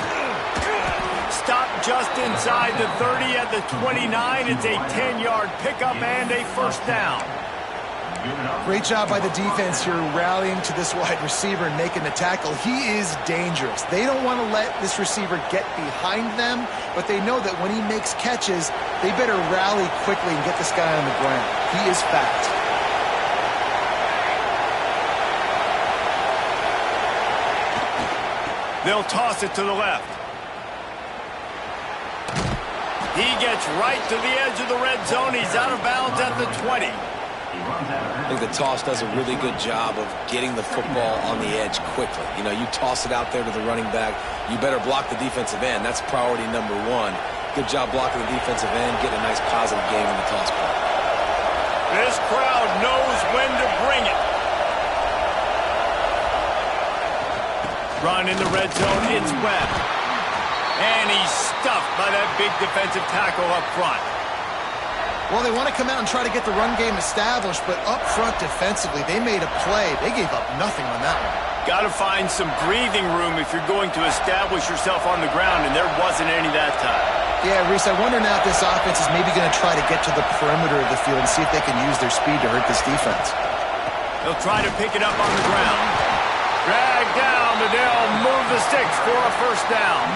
Stopped just inside the 30 at the 29. It's a 10-yard pickup and a 1st down. Great job by the defense here rallying to this wide receiver and making the tackle. He is dangerous. They don't want to let this receiver get behind them, but they know that when he makes catches, they better rally quickly and get this guy on the ground. He is fast. They'll toss it to the left. He gets right to the edge of the red zone. He's out of bounds at the 20. I think the toss does a really good job of getting the football on the edge quickly. You know, you toss it out there to the running back, you better block the defensive end. That's priority number 1. Good job blocking the defensive end, getting a nice positive game in the toss ball. This crowd knows when to bring it. Run in the red zone, it's Webb. And he's stuffed by that big defensive tackle up front. Well, they want to come out and try to get the run game established, but up front defensively, they made a play. They gave up nothing on that one. Got to find some breathing room if you're going to establish yourself on the ground, and there wasn't any that time. Yeah, Reese, I wonder now if this offense is maybe going to try to get to the perimeter of the field and see if they can use their speed to hurt this defense. They'll try to pick it up on the ground. Drag down, but they'll move the sticks for a 1st down.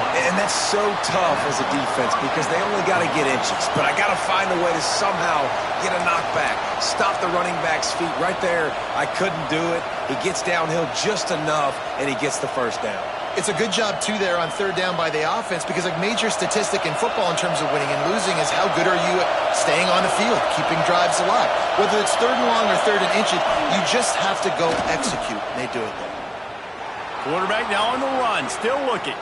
And that's so tough as a defense because they only got to get inches. But I got to find a way to somehow get a knockback, stop the running back's feet right there. I couldn't do it. He gets downhill just enough, and he gets the 1st down. It's a good job, too, there on 3rd down by the offense because a major statistic in football in terms of winning and losing is how good are you at staying on the field, keeping drives alive. Whether it's 3rd and long or 3rd and inches, you just have to go execute, and they do it there. Quarterback now on the run, still looking.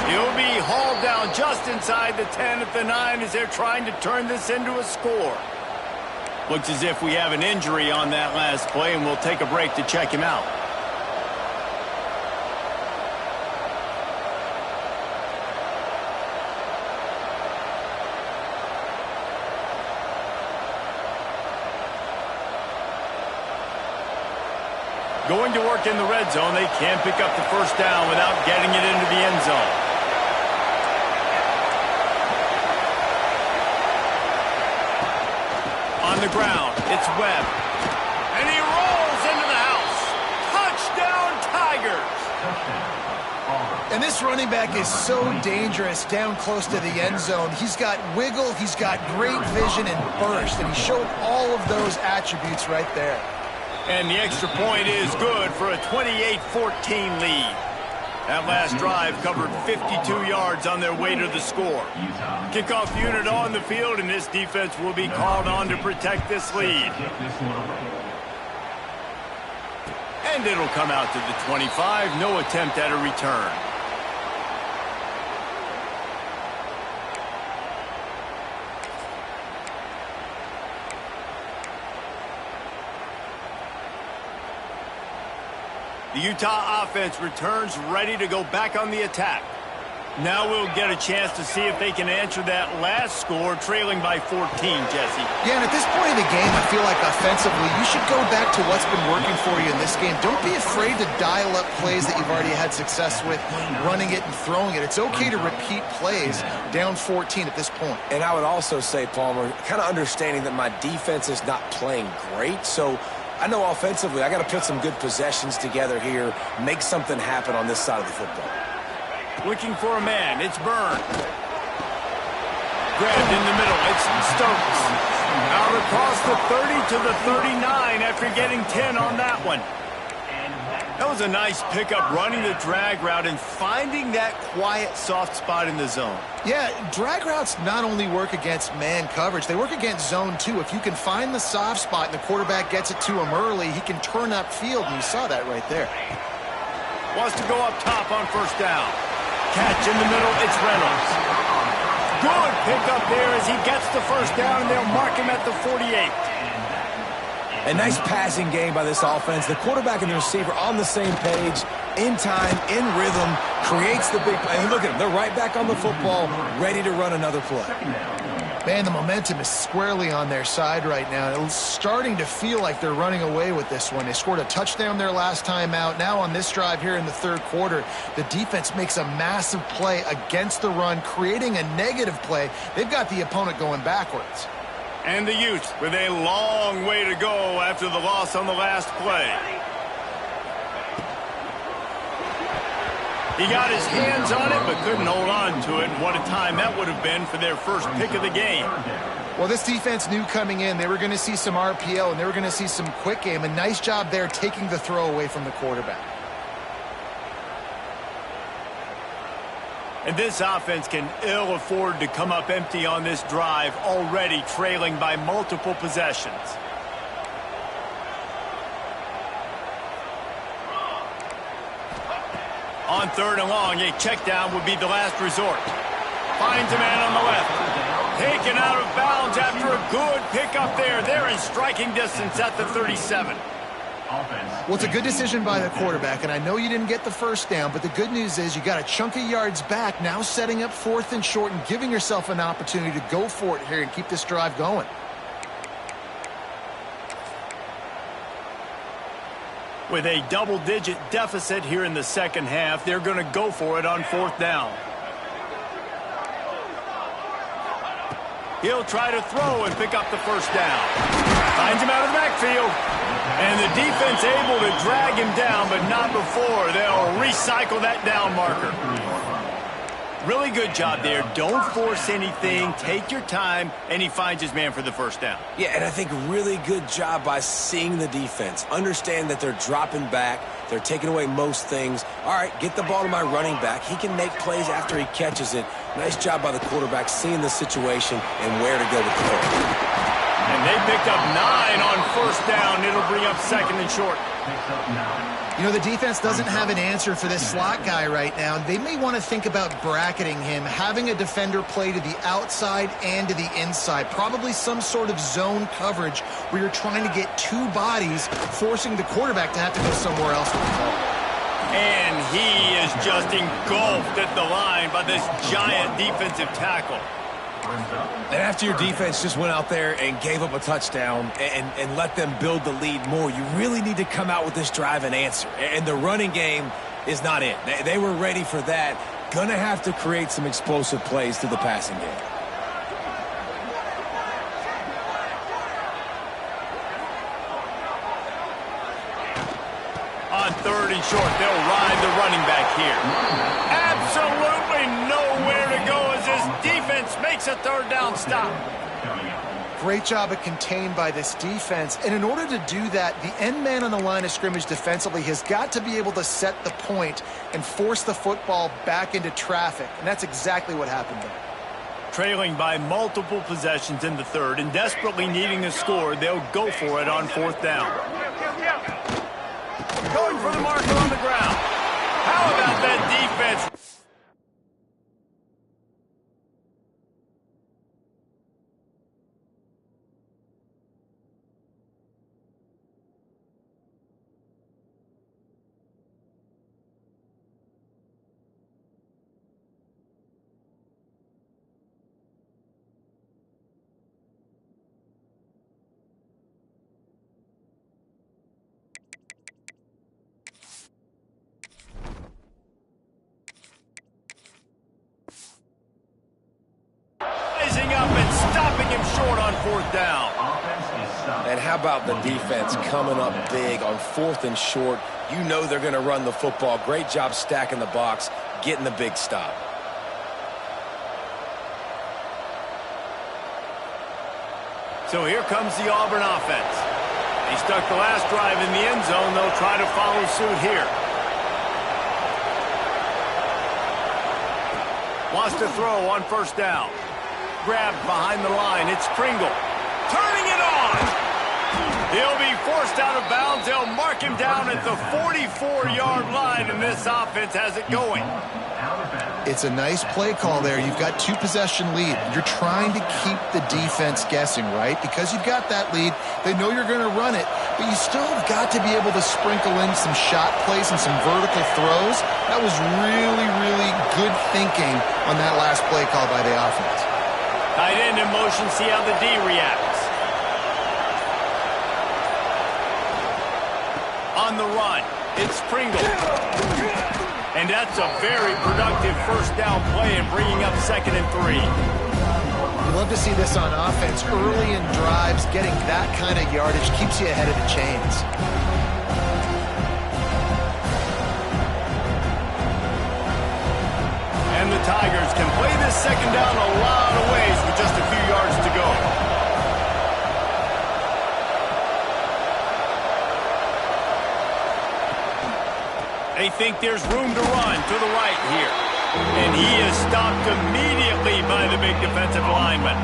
He'll be hauled down just inside the 10 at the 9 as they're trying to turn this into a score. Looks as if we have an injury on that last play, and we'll take a break to check him out. Going to work in the red zone, they can't pick up the first down without getting it into the end zone. On the ground, it's Webb. And he rolls into the house. Touchdown, Tigers! And this running back is so dangerous down close to the end zone. He's got wiggle, he's got great vision and burst, and he showed all of those attributes right there. And the extra point is good for a 28-14 lead. That last drive covered 52 yards on their way to the score. Kickoff unit on the field, and this defense will be called on to protect this lead. And it'll come out to the 25. No attempt at a return. The Utah offense returns ready to go back on the attack. Now we'll get a chance to see if they can answer that last score, trailing by 14, Jesse. Yeah, and at this point in the game, I feel like offensively, you should go back to what's been working for you in this game. Don't be afraid to dial up plays that you've already had success with, running it and throwing it. It's okay to repeat plays down 14 at this point. And I would also say, Palmer, kind of understanding that my defense is not playing great, so I know offensively I got to put some good possessions together here, make something happen on this side of the football. Looking for a man, it's Byrne. Grabbed in the middle, it's Stokes. Out across the 30 to the 39 after getting 10 on that one. That was a nice pickup, running the drag route and finding that quiet, soft spot in the zone. Yeah, drag routes not only work against man coverage, they work against zone too. If you can find the soft spot and the quarterback gets it to him early, he can turn upfield, and you saw that right there. Wants to go up top on first down. Catch in the middle, it's Reynolds. Good pickup there as he gets the first down, and they'll mark him at the 48. A nice passing game by this offense. The quarterback and the receiver on the same page, in time, in rhythm, creates the big play. And look at them. They're right back on the football, ready to run another play. Man, the momentum is squarely on their side right now. It's starting to feel like they're running away with this one. They scored a touchdown their last time out. Now on this drive here in the third quarter, the defense makes a massive play against the run, creating a negative play. They've got the opponent going backwards. And the Utes with a long way to go after the loss on the last play. He got his hands on it, but couldn't hold on to it. And what a time that would have been for their first pick of the game. Well, this defense knew coming in they were going to see some RPO and they were going to see some quick game. A nice job there taking the throw away from the quarterback. And this offense can ill afford to come up empty on this drive, already trailing by multiple possessions. On third and long, a check down would be the last resort. Finds a man on the left. Taken out of bounds after a good pickup there. They're in striking distance at the 37. Well, it's a good decision by the quarterback, and I know you didn't get the first down, but the good news is you got a chunk of yards back, now setting up fourth and short and giving yourself an opportunity to go for it here and keep this drive going. With a double-digit deficit here in the second half, they're going to go for it on fourth down. He'll try to throw and pick up the first down. Finds him out of the backfield. And the defense able to drag him down, but not before. They'll recycle that down marker. Really good job there. Don't force anything. Take your time, and he finds his man for the first down. Yeah, and I think really good job by seeing the defense. Understand that they're dropping back. They're taking away most things. All right, get the ball to my running back. He can make plays after he catches it. Nice job by the quarterback seeing the situation and where to go with the football. And they picked up 9 on first down. It'll bring up second and short. You know, the defense doesn't have an answer for this slot guy right now. They may want to think about bracketing him, having a defender play to the outside and to the inside. Probably some sort of zone coverage where you're trying to get 2 bodies, forcing the quarterback to have to go somewhere else with the ball. And he is just engulfed at the line by this giant defensive tackle. And after your defense just went out there and gave up a touchdown and let them build the lead more, you really need to come out with this drive and answer. And the running game is not it. They were ready for that. Gonna have to create some explosive plays through the passing game. On third and short, they'll ride the running back here. Absolutely nowhere to go as this defense makes a third down stop. Great job of contained by this defense. And in order to do that, the end man on the line of scrimmage defensively has got to be able to set the point and force the football back into traffic. And that's exactly what happened there. Trailing by multiple possessions in the third and desperately needing a score, they'll go for it on fourth down. Going for the marker on the ground. How about that defense? Up and stopping him short on fourth down. And how about the defense coming up big on fourth and short? You know they're going to run the football. Great job stacking the box, getting the big stop. So here comes the Auburn offense. They stuck the last drive in the end zone. They'll try to follow suit here. Wants to throw on first down. Grabbed behind the line. It's Pringle. Turning it on. He'll be forced out of bounds. They'll mark him down at the 44-yard line, and this offense has it going. It's a nice play call there. You've got 2-possession lead. You're trying to keep the defense guessing, right? Because you've got that lead, they know you're going to run it, but you still have got to be able to sprinkle in some shot plays and some vertical throws. That was really, really good thinking on that last play call by the offense. Tight end in motion, see how the D reacts. On the run, it's Pringle. And that's a very productive first down play and bringing up second and 3. You love to see this on offense. Early in drives, getting that kind of yardage keeps you ahead of the chains. And the Tigers can play this second down a lot of ways with just a few yards to go. They think there's room to run to the right here. And he is stopped immediately by the big defensive lineman.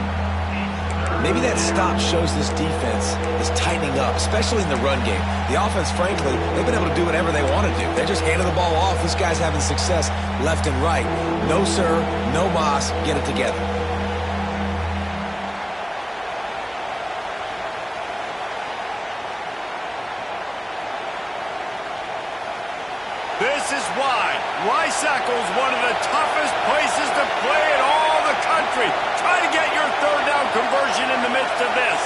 Maybe that stop shows this defense is tightening up, especially in the run game. The offense, frankly, they've been able to do whatever they want to do. They're just handing the ball off. This guy's having success left and right. No, sir, no mas, get it together. This is why Rice-Eccles, one of the toughest places to play in all the country. Try to get your third down conversion in the midst of this.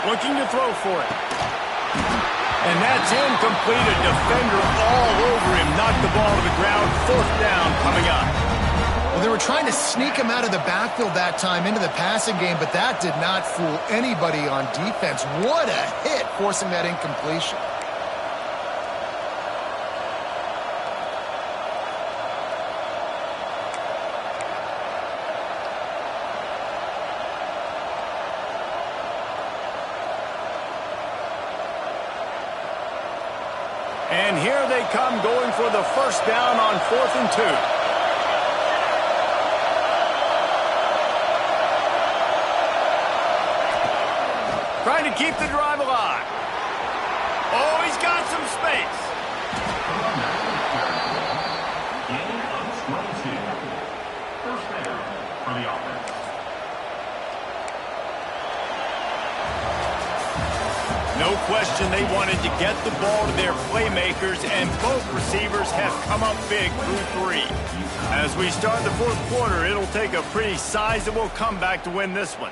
Looking to throw for it. And that's incomplete. A defender all over him. Knocked the ball to the ground. Fourth down coming up. Well, they were trying to sneak him out of the backfield that time into the passing game, but that did not fool anybody on defense. What a hit, forcing that incompletion. And here they come, going for the first down on 4th and 2. keep the drive alive. Oh, he's got some space. Gain of 22. First down for the offense. No question they wanted to get the ball to their playmakers, and both receivers have come up big through 3. As we start the fourth quarter, it'll take a pretty sizable comeback to win this one.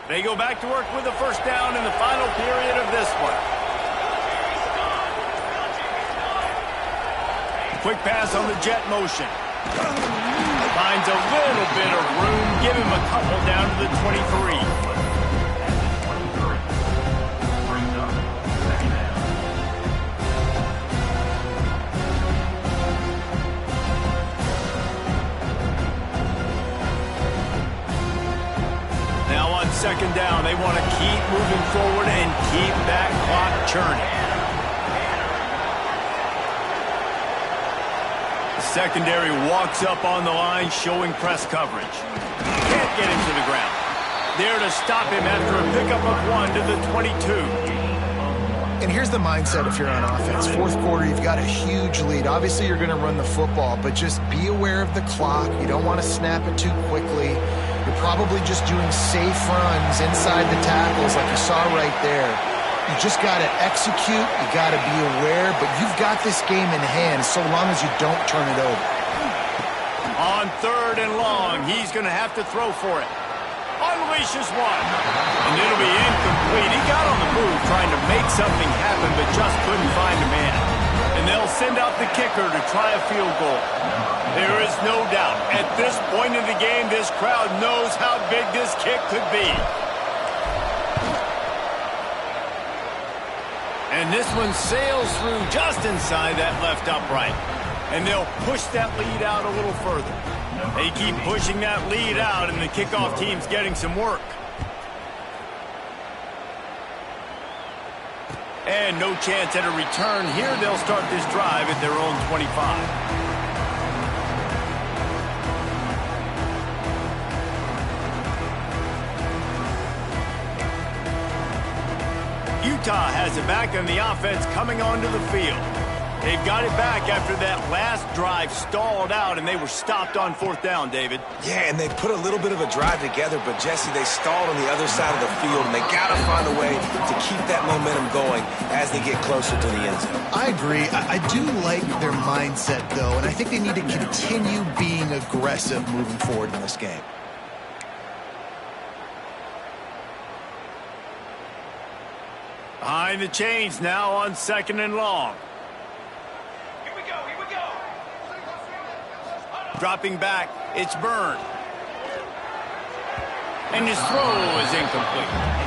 They go back to work with a first down in the final period of this one. Quick pass on the jet motion. Finds a little bit of room. Give him a couple down to the 23. Brings up second down. Now on second down, they want to keep moving forward and keep that clock churning. The secondary walks up on the line, showing press coverage. Can't get him to the ground. There to stop him after a pickup of 1 to the 22. And here's the mindset if you're on offense. Fourth quarter, you've got a huge lead. Obviously, you're going to run the football, but just be aware of the clock. You don't want to snap it too quickly. You're probably just doing safe runs inside the tackles like you saw right there. You just got to execute. You got to be aware, but you've got this game in hand so long as you don't turn it over. On third and long, he's going to have to throw for it. Unleashes one. And it'll be incomplete. He got on the move trying to make something happen, but just couldn't find a man. And they'll send out the kicker to try a field goal. There is no doubt, at this point in the game, this crowd knows how big this kick could be. And this one sails through just inside that left upright. And they'll push that lead out a little further. They keep pushing that lead out, and the kickoff team's getting some work. And no chance at a return here. They'll start this drive at their own 25. Utah has it back, and the offense coming onto the field. They've got it back after that last drive stalled out, and they were stopped on fourth down, David. Yeah, and they put a little bit of a drive together, but, Jesse, they stalled on the other side of the field, and they got to find a way to keep that momentum going as they get closer to the end zone. I agree. I do like their mindset, though, and I think they need to continue being aggressive moving forward in this game. Behind the chains now on second and long. Here we go. Dropping back, it's Byrne. And his throw is incomplete.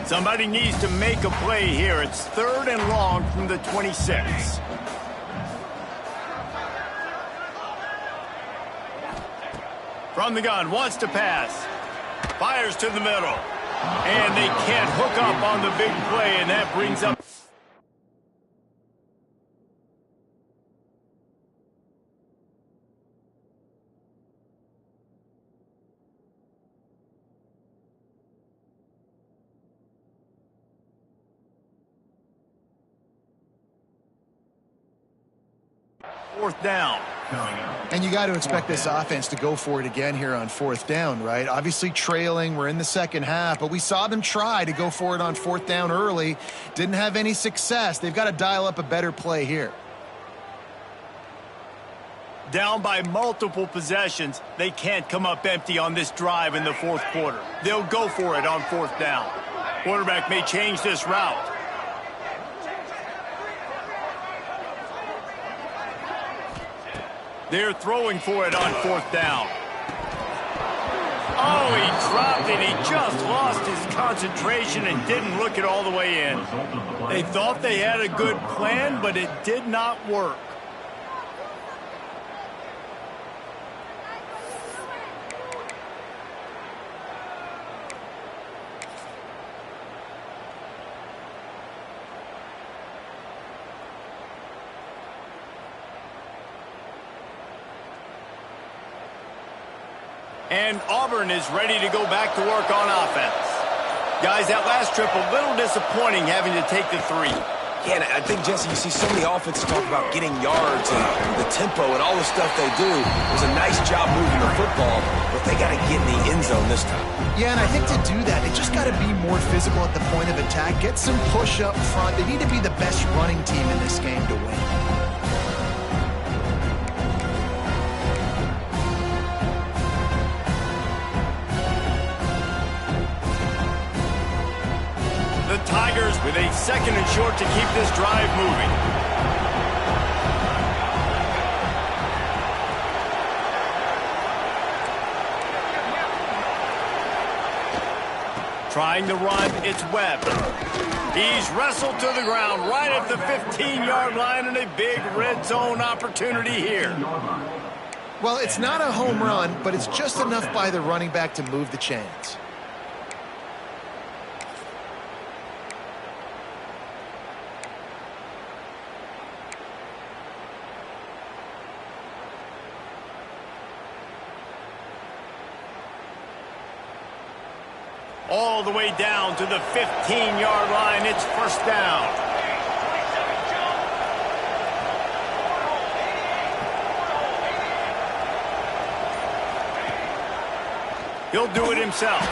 Somebody needs to make a play here. It's third and long from the 26. From the gun, wants to pass. Fires to the middle. And they can't hook up on the big play, and that brings up... fourth down. And you got to expect this offense to go for it again here on fourth down, right? Obviously trailing, we're in the second half, but we saw them try to go for it on fourth down early. Didn't have any success. They've got to dial up a better play here. Down by multiple possessions, they can't come up empty on this drive in the fourth quarter. They'll go for it on fourth down. Quarterback may change this route. They're throwing for it on fourth down. Oh, he dropped it. He just lost his concentration and didn't look it all the way in. They thought they had a good plan, but it did not work. And Auburn is ready to go back to work on offense. Guys, that last trip, a little disappointing having to take the 3. Yeah, and I think, Jesse, you see so many offenses talk about getting yards and the tempo and all the stuff they do. It was a nice job moving the football, but they got to get in the end zone this time. Yeah, and I think to do that, they just got to be more physical at the point of attack, get some push up front. They need to be the best running team in this game to win. The Tigers with a 2nd and short to keep this drive moving. Trying to run, it's Webb. He's wrestled to the ground right at the 15-yard line, and a big red zone opportunity here. Well, it's not a home run, but it's just enough by the running back to move the chains. All the way down to the 15-yard line. It's 1st down. He'll do it himself.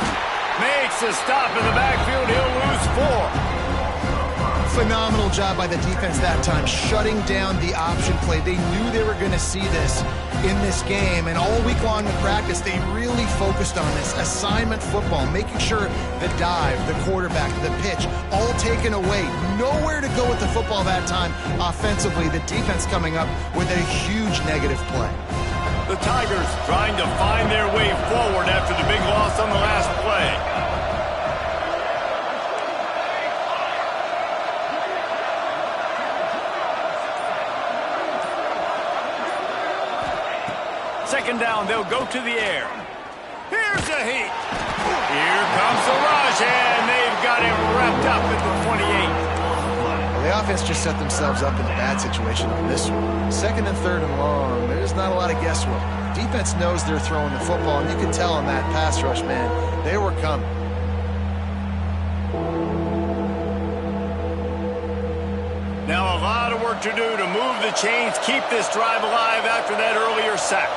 Makes a stop in the backfield. He'll lose 4. Phenomenal job by the defense that time, shutting down the option play. They knew they were going to see this in this game, and all week long in practice, they really focused on this assignment football, making sure the dive, the quarterback, the pitch, all taken away. Nowhere to go with the football that time offensively. The defense coming up with a huge negative play. The Tigers trying to find their way forward after the big loss on the last play. Second down, they'll go to the air. Here's a heat. Here comes the rush, and they've got him wrapped up at the 28. Well, the offense just set themselves up in a bad situation on this one. 2nd and 3rd and long, there's not a lot of guesswork. Defense knows they're throwing the football, and you can tell in that pass rush, man, they were coming. Now a lot of work to do to move the chains, keep this drive alive after that earlier sack.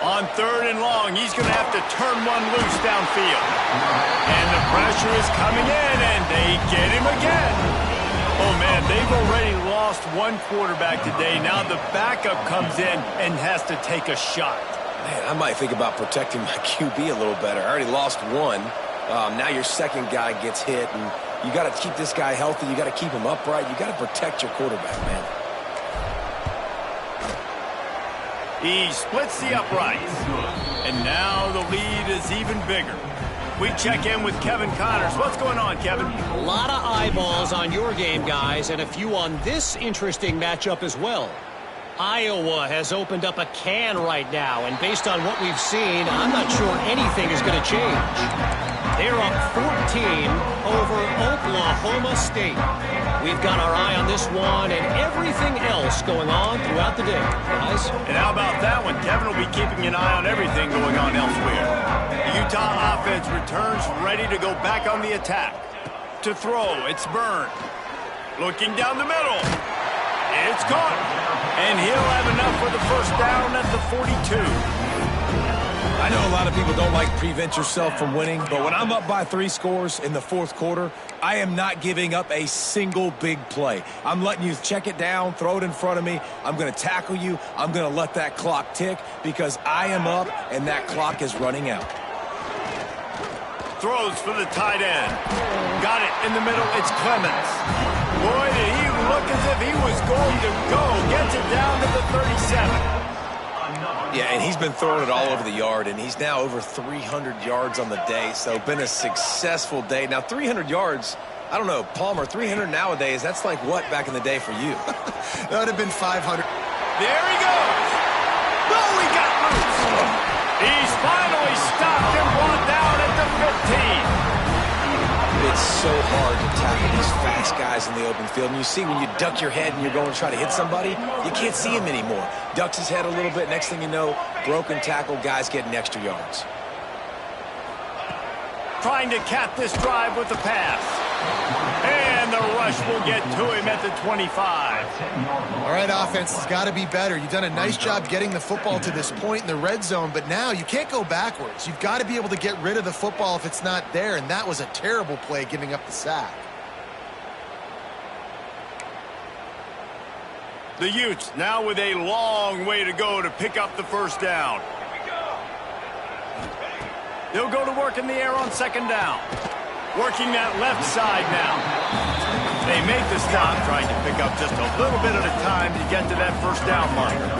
On 3rd and long, he's going to have to turn one loose downfield. And the pressure is coming in, and they get him again. Oh, man, they've already lost one quarterback today. Now the backup comes in and has to take a shot. Man, I might think about protecting my QB a little better. I already lost one. Now your second guy gets hit, and you got to keep this guy healthy. You got to keep him upright. You got to protect your quarterback, man. He splits the uprights. And now the lead is even bigger. We check in with Kevin Connors. What's going on, Kevin? A lot of eyeballs on your game, guys, and a few on this interesting matchup as well. Iowa has opened up a can right now, and based on what we've seen, I'm not sure anything is going to change. They're up 14 over Oklahoma State. We've got our eye on this one and everything else going on throughout the day, guys. And how about that one? Kevin will be keeping an eye on everything going on elsewhere. The Utah offense returns ready to go back on the attack. To throw, it's Byrne. Looking down the middle. It's caught. And he'll have enough for the 1st down at the 42. I know a lot of people don't like prevent yourself from winning, but when I'm up by 3 scores in the 4th quarter, I am not giving up a single big play. I'm letting you check it down, throw it in front of me. I'm going to tackle you. I'm going to let that clock tick because I am up and that clock is running out. Throws for the tight end. Got it in the middle. It's Clemens. Boy, did he looked as if he was going to go. Gets it down to the 37. Yeah, and he's been throwing it all over the yard, and he's now over 300 yards on the day, so been a successful day. Now, 300 yards, I don't know, Palmer, 300 nowadays, that's like what back in the day for you? That would have been 500. There he goes. No, he got loose. He's finally stopped and brought down at the 15. It's so hard to tackle these fast guys in the open field. And you see when you duck your head and you're going to try to hit somebody, you can't see him anymore. Ducks his head a little bit. Next thing you know, broken tackle, guys getting extra yards. Trying to cap this drive with the pass. And the rush will get to him at the 25. All right, offense has got to be better. You've done a nice job getting the football to this point in the red zone, but now you can't go backwards. You've got to be able to get rid of the football if it's not there, and that was a terrible play giving up the sack. The Utes now with a long way to go to pick up the first down. They'll go to work in the air on second down. Working that left side now. They make the stop, trying to pick up just a little bit at a time to get to that first down marker.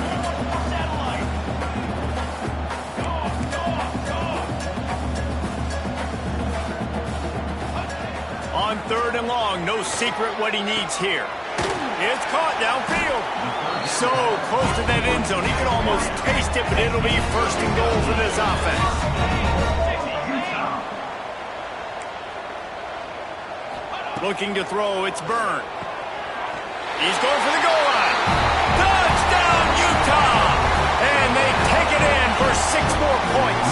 On third and long, no secret what he needs here. It's caught downfield. So close to that end zone. He can almost taste it, but it'll be first and goal for this offense. Looking to throw, it's Byrne. He's going for the goal line. Touchdown, Utah! And they take it in for 6 more points.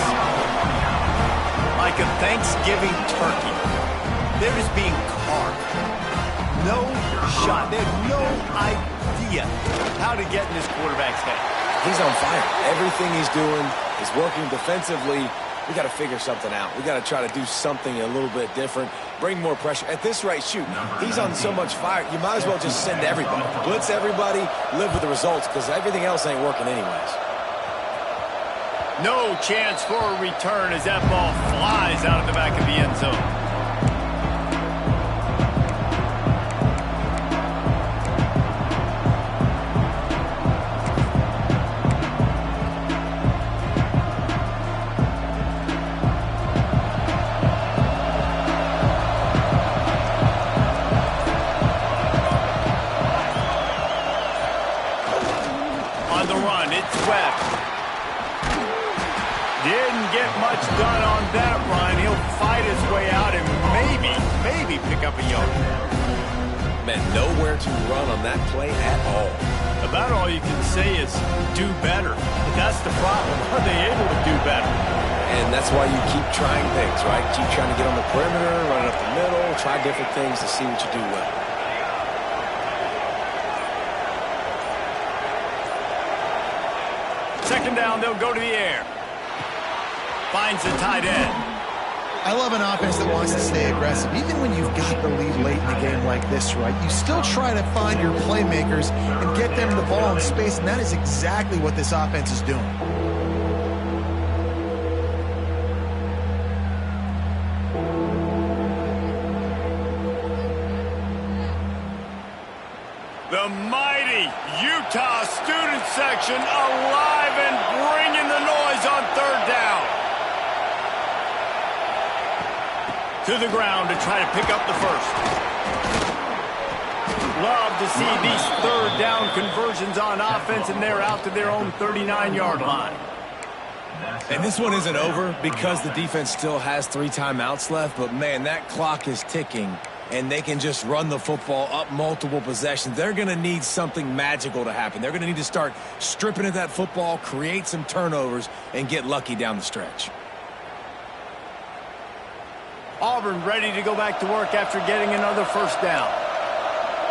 Like a Thanksgiving turkey. They're just being carved. No shot. They have no idea how to get in this quarterback's head. He's on fire. Everything he's doing is working defensively. We got to figure something out. We got to try to do something a little bit different. Bring more pressure. At this rate, shoot, he's on so much fire, you might as well just send everybody. Blitz everybody, live with the results, because everything else ain't working anyways. No chance for a return as that ball flies out of the back of the end zone. Done on that run. He'll fight his way out and maybe pick up a yard. Man, nowhere to run on that play at all. About all you can say is do better. But that's the problem. Are they able to do better? And that's why you keep trying things, right? Keep trying to get on the perimeter, run up the middle, try different things to see what you do well. Second down, they'll go to the air. Finds the tight end. I love an offense that wants to stay aggressive. Even when you've got the lead late in a game like this, right, you still try to find your playmakers and get them the ball in space, and that is exactly what this offense is doing. The mighty Utah student section alive and bringing the noise on third down. To the ground to try to pick up the first. Love to see these third down conversions on offense, and they're out to their own 39-yard line. And this one isn't over because the defense still has 3 timeouts left, but man, that clock is ticking, and they can just run the football up multiple possessions. They're going to need something magical to happen. They're going to need to start stripping at that football, create some turnovers, and get lucky down the stretch. Auburn ready to go back to work after getting another first down.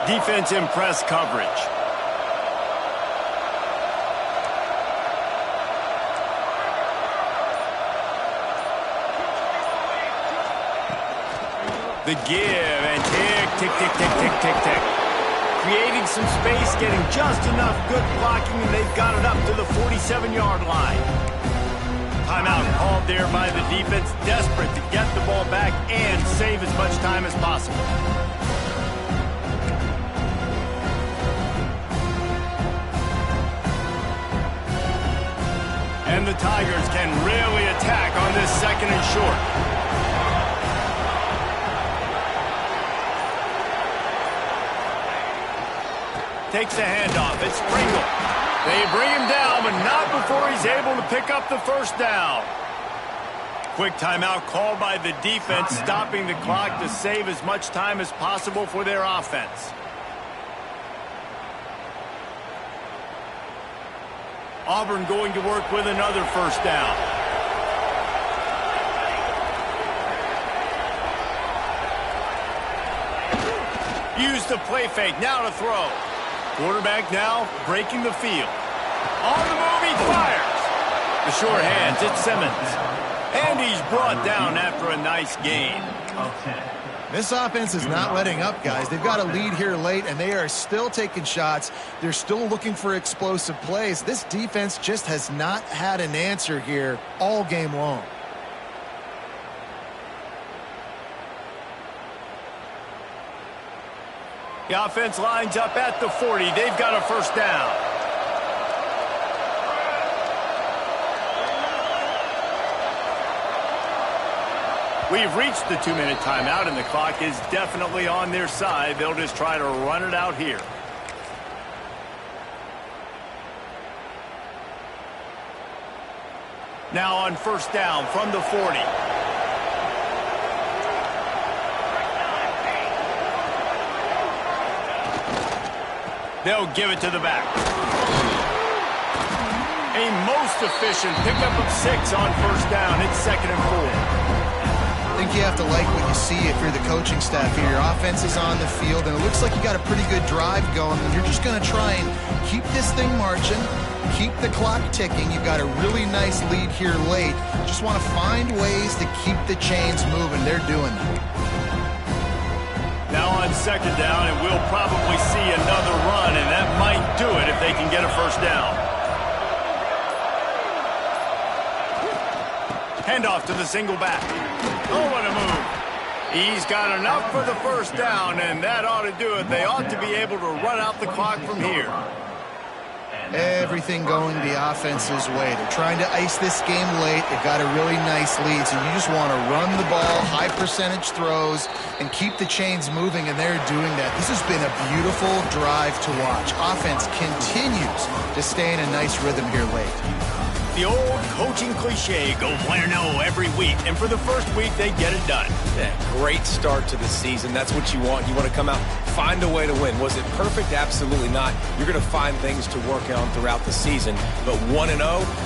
Defense in press coverage. The give and tick, tick, tick, tick, tick, tick, tick. Creating some space, getting just enough good blocking, and they've got it up to the 47-yard line. Timeout called there by the defense, desperate to get the ball back and save as much time as possible. And the Tigers can really attack on this second and short. Takes a handoff. It's Pringle. They bring him down, but not before he's able to pick up the first down. Quick timeout called by the defense, stopping the clock to save as much time as possible for their offense. Auburn going to work with another first down. Use the play fake, now to throw. Quarterback now breaking the field. On the move, he fires. The short hands, it's Simmons. And he's brought down after a nice gain. This offense is not letting up, guys. They've got a lead here late, and they are still taking shots. They're still looking for explosive plays. This defense just has not had an answer here all game long. The offense lines up at the 40. They've got a first down. We've reached the 2-minute timeout, and the clock is definitely on their side. They'll just try to run it out here. Now on first down from the 40. They'll give it to the back. A most efficient pickup of 6 on first down. It's 2nd and 4. I think you have to like what you see if you're the coaching staff here. Your offense is on the field, and it looks like you got a pretty good drive going, and you're just going to try and keep this thing marching, keep the clock ticking. You've got a really nice lead here late. Just want to find ways to keep the chains moving. They're doing that. Now on second down, and we'll probably see another run, and that might do it if they can get a first down. Handoff to the single back. Oh, what a move. He's got enough for the first down, and that ought to do it. They ought to be able to run out the clock from here. Everything going the offense's way. They're trying to ice this game late. They've got a really nice lead, so you just want to run the ball, high percentage throws, and keep the chains moving, and they're doing that. This has been a beautiful drive to watch. Offense continues to stay in a nice rhythm here late. The old coaching cliche, go 1-0 every week, and for the first week, they get it done. Yeah, great start to the season. That's what you want. You want to come out, find a way to win. Was it perfect? Absolutely not. You're going to find things to work on throughout the season, but 1-0,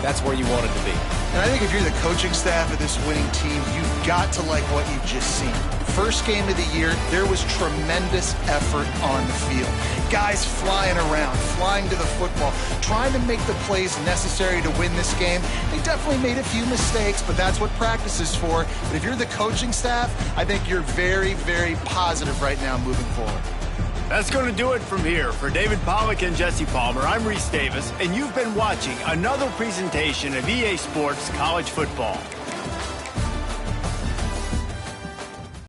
that's where you want it to be. And I think if you're the coaching staff of this winning team, you've got to like what you've just seen. First game of the year, there was tremendous effort on the field. Guys flying around, flying to the football, trying to make the plays necessary to win this game. They definitely made a few mistakes, but that's what practice is for. But if you're the coaching staff, I think you're very, very positive right now moving forward. That's going to do it from here. For David Pollack and Jesse Palmer, I'm Reese Davis, and you've been watching another presentation of EA Sports College Football.